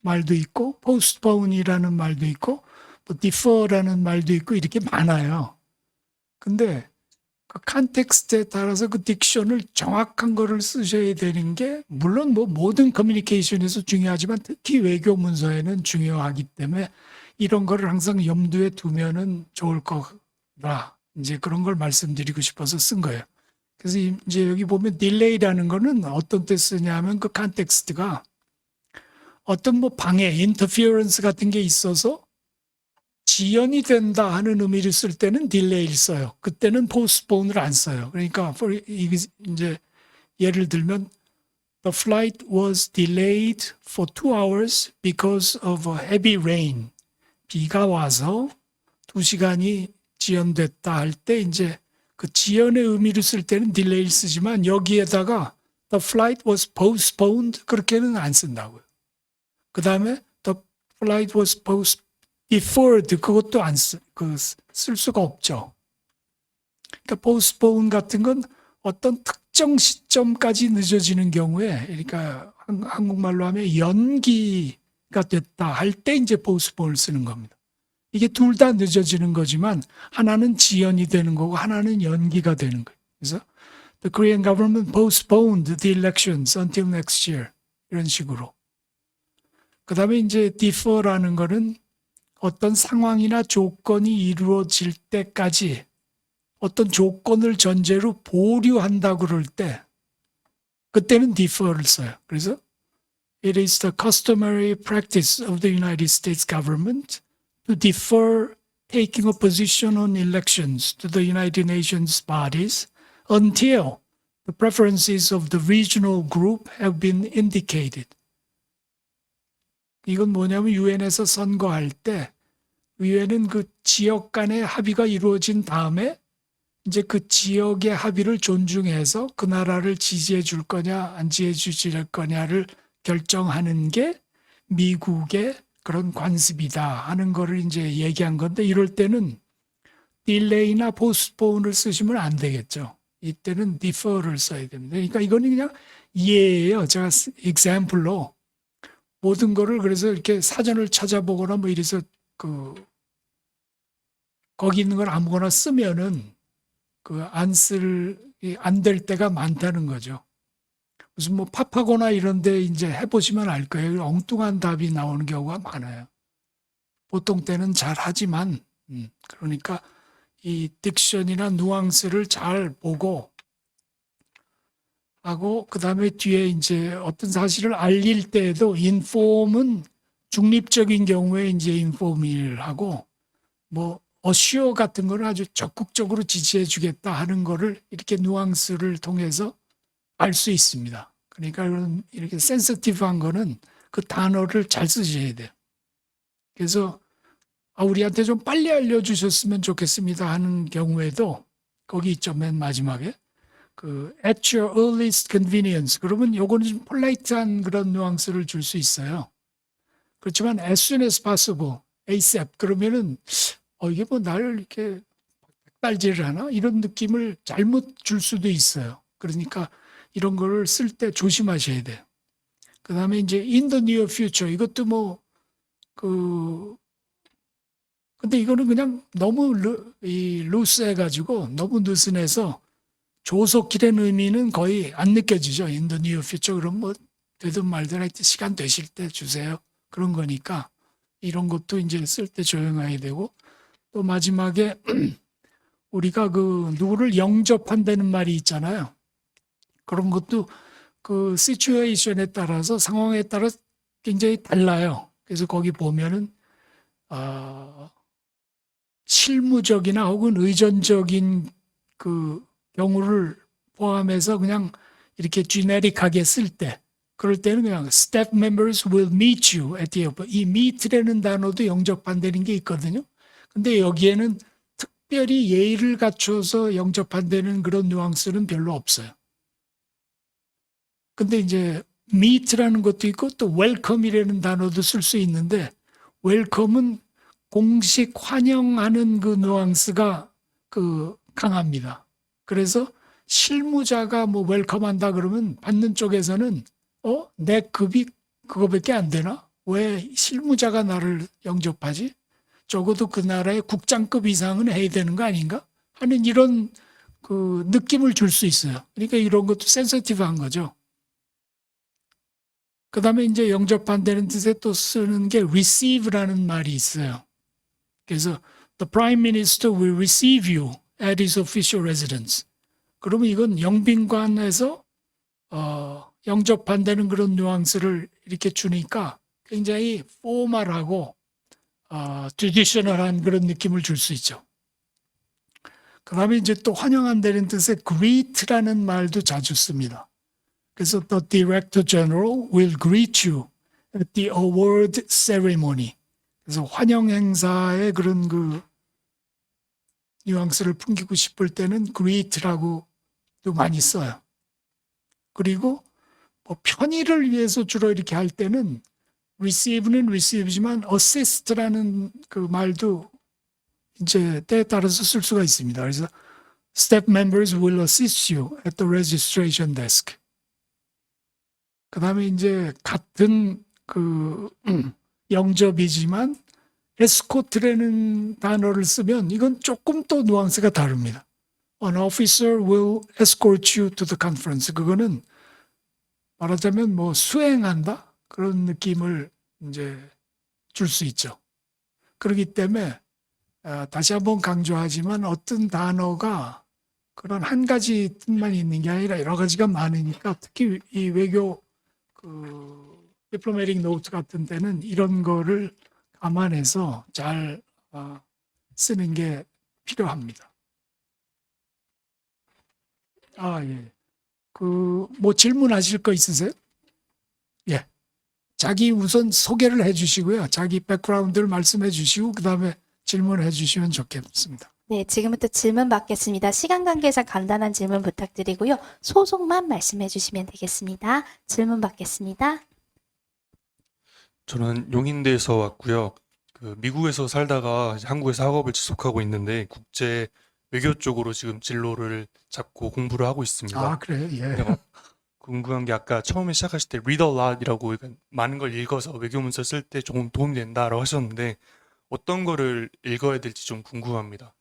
말도 있고 postpone이라는 말도 있고 뭐 defer라는 말도 있고 이렇게 많아요. 근데 그 컨텍스트에 따라서 그 딕션을 정확한 거를 쓰셔야 되는 게 물론 뭐 모든 커뮤니케이션에서 중요하지만 특히 외교 문서에는 중요하기 때문에 이런 거를 항상 염두에 두면은 좋을 거다. 이제 그런 걸 말씀드리고 싶어서 쓴 거예요. 그래서 이제 여기 보면 딜레이라는 거는 어떤 때 쓰냐면 그 컨텍스트가 어떤 뭐 방해, 인터피어런스 같은 게 있어서 지연이 된다 하는 의미를 쓸 때는 딜레이를 써요. 그때는 postpone을 안 써요. 그러니까 이제 예를 들면 The flight was delayed for 2 hours because of a heavy rain. 비가 와서 2시간이 지연됐다 할 때 이제 그 지연의 의미를 쓸 때는 딜레이를 쓰지만 여기에다가 The flight was postponed 그렇게는 안 쓴다고요. 그 다음에 The flight was deferred 그것도 쓸 수가 없죠. 그러니까 postpone 같은 건 어떤 특정 시점까지 늦어지는 경우에 그러니까 한국말로 하면 연기가 됐다 할 때 이제 postpone을 쓰는 겁니다. 이게 둘 다 늦어지는 거지만 하나는 지연이 되는 거고 하나는 연기가 되는 거예요. 그래서 The Korean government postponed the elections until next year 이런 식으로. 그 다음에 이제 defer라는 거는 어떤 상황이나 조건이 이루어질 때까지 어떤 조건을 전제로 보류한다 그럴 때 그때는 defer를 써요. 그래서 It is the customary practice of the United States government to defer taking a position on elections to the United Nations bodies until the preferences of the regional group have been indicated. 이건 뭐냐면 유엔에서 선거할 때 유엔은 그 지역 간의 합의가 이루어진 다음에 이제 그 지역의 합의를 존중해서 그 나라를 지지해 줄 거냐 안 지지해 줄 거냐를 결정하는 게 미국의 그런 관습이다 하는 거를 이제 얘기한 건데 이럴 때는 delay나 postpone을 쓰시면 안 되겠죠. 이때는 defer를 써야 됩니다. 그러니까 이거는 그냥 예예요. 제가 example로 모든 거를 그래서 이렇게 사전을 찾아보거나 뭐 이래서 거기 있는 걸 아무거나 쓰면은 안 될 때가 많다는 거죠. 무슨 뭐 팝하거나 이런 데 이제 해보시면 알 거예요. 엉뚱한 답이 나오는 경우가 많아요. 보통 때는 잘 하지만, 그러니까 이 딕션이나 누앙스를 잘 보고 하고, 그 다음에 뒤에 이제 어떤 사실을 알릴 때에도 inform은 중립적인 경우에 이제 inform을 하고, 뭐 assure 같은 거는 아주 적극적으로 지지해 주겠다 하는 거를 이렇게 누앙스를 통해서 알 수 있습니다. 그러니까 이렇게 센시티브한 거는 그 단어를 잘 쓰셔야 돼요. 그래서 우리한테 좀 빨리 알려주셨으면 좋겠습니다 하는 경우에도 거기 있죠. 맨 마지막에 at your earliest convenience. 그러면 요거는 좀 폴라이트한 그런 누앙스를 줄 수 있어요. 그렇지만 as soon as possible, ASAP 그러면은 이게 뭐 나를 이렇게 딸질을 하나 이런 느낌을 잘못 줄 수도 있어요. 그러니까 이런 거를 쓸 때 조심하셔야 돼요. 그 다음에 이제 in the near future 이것도 근데 이거는 그냥 너무 루스해가지고 너무 느슨해서 조속이라는 의미는 거의 안 느껴지죠. in the near future 그럼 뭐 되든 말든 하여튼 시간 되실 때 주세요. 그런 거니까 이런 것도 이제 쓸 때 조용해야 되고 또 마지막에 우리가 누구를 영접한다는 말이 있잖아요. 그런 것도 그 시츄에이션에 따라서 상황에 따라 굉장히 달라요. 그래서 거기 보면은 실무적이나 혹은 의존적인 그 경우를 포함해서 그냥 이렇게 지네릭하게 쓸 때 그럴 때는 그냥 staff members will meet you at the airport. 이 meet라는 단어도 영접한다는 게 있거든요. 근데 여기에는 특별히 예의를 갖춰서 영접한다는 그런 뉘앙스는 별로 없어요. 근데 이제 meet라는 것도 있고 또 welcome이라는 단어도 쓸 수 있는데 welcome은 공식 환영하는 그 뉘앙스가 강합니다. 그래서 실무자가 뭐 웰컴한다 그러면 받는 쪽에서는 내 급이 그거밖에 안 되나? 왜 실무자가 나를 영접하지? 적어도 그 나라의 국장급 이상은 해야 되는 거 아닌가? 하는 이런 느낌을 줄 수 있어요. 그러니까 이런 것도 센서티브한 거죠. 그 다음에 이제 영접한다는 뜻에 또 쓰는 게 receive라는 말이 있어요. 그래서 the prime minister will receive you at his official residence. 그러면 이건 영빈관에서 영접한다는 그런 뉘앙스를 이렇게 주니까 굉장히 포멀하고 트래디셔널한 그런 느낌을 줄 수 있죠. 그 다음에 이제 또 환영한다는 뜻의 greet라는 말도 자주 씁니다. 그래서 the director general will greet you at the award ceremony. 그래서 환영 행사의 그런 뉘앙스를 풍기고 싶을 때는 greet라고도 많이 써요. 그리고 뭐 편의를 위해서 주로 이렇게 할 때는 receive는 receive지만 assist라는 그 말도 이제 때에 따라서 쓸 수가 있습니다. 그래서 staff members will assist you at the registration desk. 그 다음에 이제 같은 영접이지만 escort라는 단어를 쓰면 이건 조금 또 뉘앙스가 다릅니다. An officer will escort you to the conference. 그거는 말하자면 뭐 수행한다 그런 느낌을 이제 줄 수 있죠. 그렇기 때문에 다시 한번 강조하지만 어떤 단어가 그런 한 가지 뜻만 있는 게 아니라 여러 가지가 많으니까 특히 이 외교 디플로매틱 노트 같은 때는 이런 거를 감안해서 잘 쓰는 게 필요합니다. 예. 뭐 질문하실 거 있으세요? 예. 자기 우선 소개를 해 주시고요. 자기 백그라운드를 말씀해 주시고 그다음에 질문해 주시면 좋겠습니다. 네, 지금부터 질문 받겠습니다. 시간 관계상 간단한 질문 부탁드리고요. 소속만 말씀해 주시면 되겠습니다. 질문 받겠습니다. 저는 용인대에서 왔고요. 그 미국에서 살다가 이제 한국에서 학업을 지속하고 있는데 국제 외교 쪽으로 지금 진로를 잡고 공부를 하고 있습니다. 아, 그래요? 예. 내가 궁금한 게 아까 처음에 시작하실 때 read a lot이라고 그러니까 많은 걸 읽어서 외교문서 쓸 때 조금 도움이 된다라고 하셨는데 어떤 거를 읽어야 될지 좀 궁금합니다.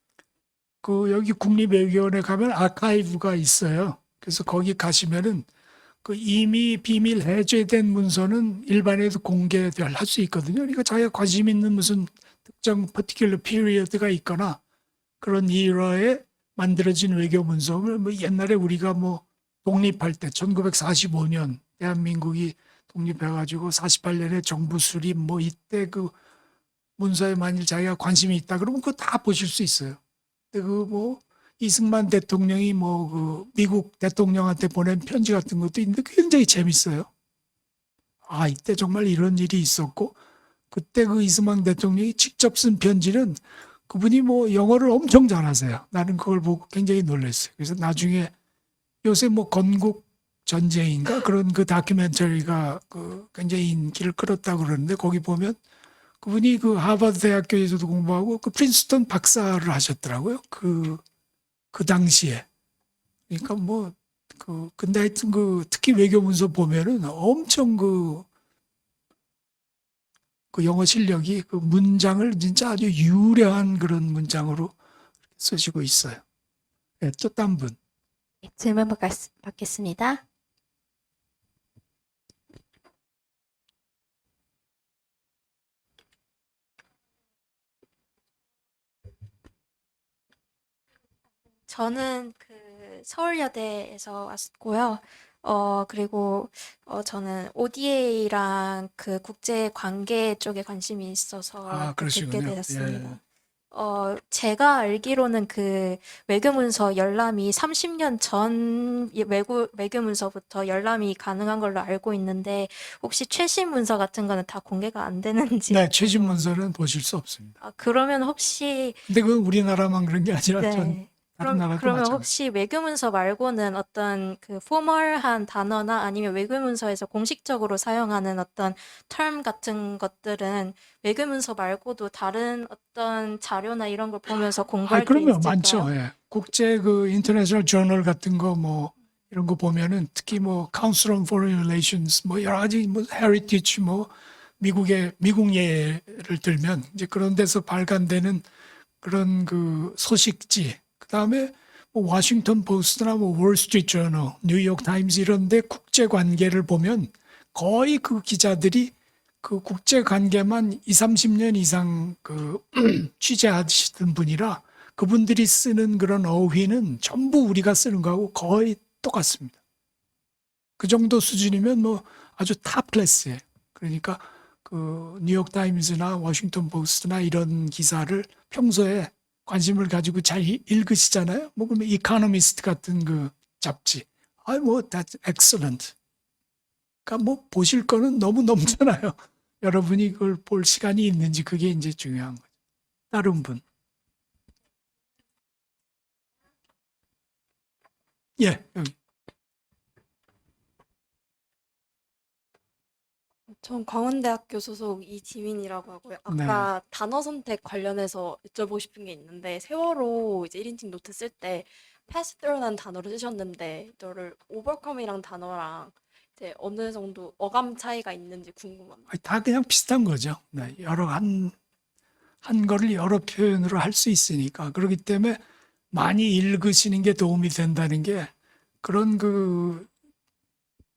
그 여기 국립외교원에 가면 아카이브가 있어요. 그래서 거기 가시면은 그 이미 비밀 해제된 문서는 일반에도 공개할 수 있거든요. 그러니까 자기가 관심 있는 무슨 특정 particular period가 있거나 그런 이러에 만들어진 외교 문서를 뭐 옛날에 우리가 뭐 독립할 때 1945년 대한민국이 독립해가지고 48년에 정부 수립 뭐 이때 그 문서에 만일 자기가 관심이 있다 그러면 그거 다 보실 수 있어요. 근데 그 뭐 이승만 대통령이 뭐 그 미국 대통령한테 보낸 편지 같은 것도 있는데 굉장히 재밌어요. 아, 이때 정말 이런 일이 있었고 그때 그 이승만 대통령이 직접 쓴 편지는 그분이 뭐 영어를 엄청 잘하세요. 나는 그걸 보고 굉장히 놀랐어요. 그래서 나중에 요새 뭐 건국 전쟁인가 그런 그 다큐멘터리가 그 굉장히 인기를 끌었다고 그러는데 거기 보면 그분이 그 하버드 대학교에서도 공부하고 그 프린스턴 박사를 하셨더라고요. 그 당시에. 그러니까 뭐 근데 하여튼 그 특히 외교 문서 보면은 엄청 그 영어 실력이 그 문장을 진짜 아주 유려한 그런 문장으로 쓰시고 있어요. 네, 또 딴 분. 네, 질문 받겠습니다. 저는 그 서울여대에서 왔고요. 그리고 저는 ODA랑 그 국제 관계 쪽에 관심이 있어서 아, 듣게 그러시군요. 되었습니다. 예. 제가 알기로는 그 외교문서 열람이 30년 전 외교문서부터 열람이 가능한 걸로 알고 있는데 혹시 최신 문서 같은 거는 다 공개가 안 되는지 네, 최신 문서는 보실 수 없습니다. 그러면 혹시 근데 그건 우리나라만 그런 게 아니라 전 네. 다른 나라도 그러면 마찬가지. 혹시 외교문서 말고는 어떤 그 포멀한 단어나 아니면 외교문서에서 공식적으로 사용하는 어떤 term 같은 것들은 외교문서 말고도 다른 어떤 자료나 이런 걸 보면서 아, 공부할 게 그러면 있을까요? 많죠. 예. 국제 그 인터내셔널 저널 같은 거 뭐 이런 거 보면은 특히 뭐 Council on Foreign Relations 뭐 여러 가지 뭐 헤리티지 뭐 미국의 미국 예를 들면 이제 그런 데서 발간되는 그런 그 소식지 그다음에 뭐 워싱턴 포스트나 뭐 월스트리트 저널, 뉴욕 타임스 이런 데 국제 관계를 보면 거의 그 기자들이 그 국제 관계만 2, 30년 이상 그 취재하시던 분이라 그분들이 쓰는 그런 어휘는 전부 우리가 쓰는 거하고 거의 똑같습니다. 그 정도 수준이면 뭐 아주 탑 클래스예요. 그러니까 그 뉴욕 타임스나 워싱턴 포스트나 이런 기사를 평소에 관심을 가지고 잘 읽으시잖아요. 뭐 그러면 이코노미스트 같은 그 잡지. 뭐 that's excellent. 그러니까 뭐 보실 거는 너무 넘잖아요. 여러분이 그걸 볼 시간이 있는지 그게 이제 중요한 거죠. 다른 분. 예, 여기. 전 광운대학교 소속 이지민이라고 하고요. 아까 단어 선택 관련해서 여쭤보고 싶은 게 있는데 세월호 이제 1인칭 노트 쓸 때 pass through라는 단어를 쓰셨는데 이거를 overcome이랑 단어랑 이제 어느 정도 어감 차이가 있는지 궁금합니다. 다 그냥 비슷한 거죠. 네, 여러 한 거를 여러 표현으로 할 수 있으니까. 그렇기 때문에 많이 읽으시는 게 도움이 된다는 게 그런 그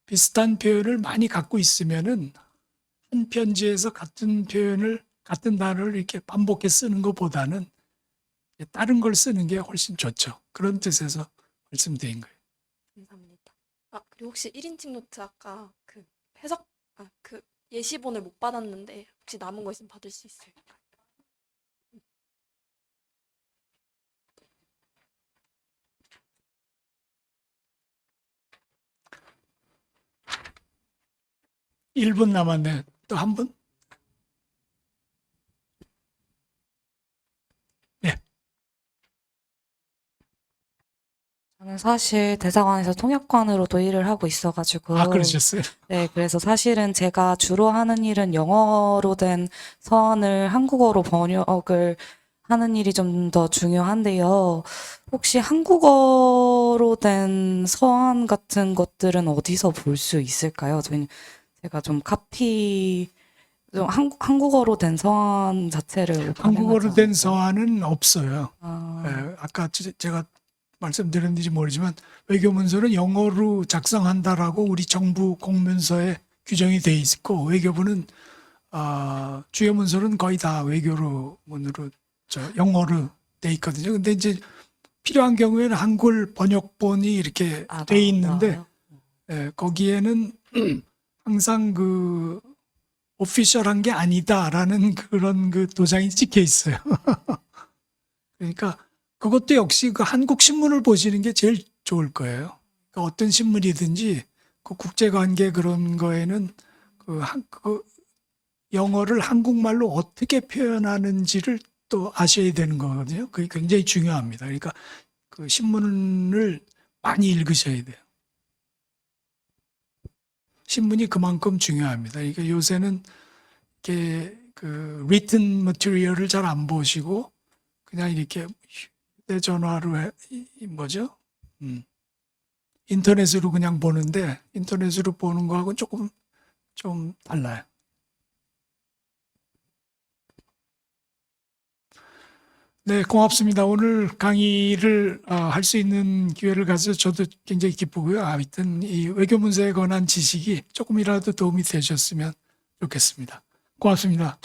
비슷한 표현을 많이 갖고 있으면은 한 편지에서 같은 표현을 같은 단어를 이렇게 반복해 쓰는 것보다는 다른 걸 쓰는 게 훨씬 좋죠. 그런 뜻에서 말씀드린 거예요. 감사합니다. 그리고 혹시 1인칭 노트 아까 그 그 예시본을 못 받았는데 혹시 남은 거 있으면 받을 수 있어요? 일 분 남았네. 또 한 분? 네. 저는 사실 대사관에서 통역관으로도 일을 하고 있어가지고 아, 그러셨어요? 네, 그래서 사실은 제가 주로 하는 일은 영어로 된 서한을 한국어로 번역을 하는 일이 좀 더 중요한데요. 혹시 한국어로 된 서한 같은 것들은 어디서 볼 수 있을까요? 제가 좀 한국어로 된 서한 자체를 한국어로 발행하지 된 않아서. 서한은 없어요. 아, 예, 아까 제가 말씀드렸는지 모르지만 외교문서는 영어로 작성한다라고 우리 정부 공문서에 규정이 돼 있고 외교부는 주요 문서는 거의 다 문으로 영어로 돼 있거든요. 근데 이제 필요한 경우에는 한글 번역본이 이렇게 돼 있는데 나와요? 예, 거기에는 항상 그 오피셜한 게 아니다라는 그런 그 도장이 찍혀 있어요. 그러니까 그것도 역시 그 한국 신문을 보시는 게 제일 좋을 거예요. 그러니까 어떤 신문이든지 그 국제관계 그런 거에는 그 영어를 한국말로 어떻게 표현하는지를 또 아셔야 되는 거거든요. 그게 굉장히 중요합니다. 그러니까 그 신문을 많이 읽으셔야 돼요. 신문이 그만큼 중요합니다. 그러니까 요새는 이렇게 그 written material을 잘 안 보시고 그냥 이렇게 휴대전화로 뭐죠? 인터넷으로 그냥 보는데 인터넷으로 보는 거하고 조금 좀 달라요. 네, 고맙습니다. 오늘 강의를 할 수 있는 기회를 가져서 저도 굉장히 기쁘고요. 하여튼 이 외교문서에 관한 지식이 조금이라도 도움이 되셨으면 좋겠습니다. 고맙습니다.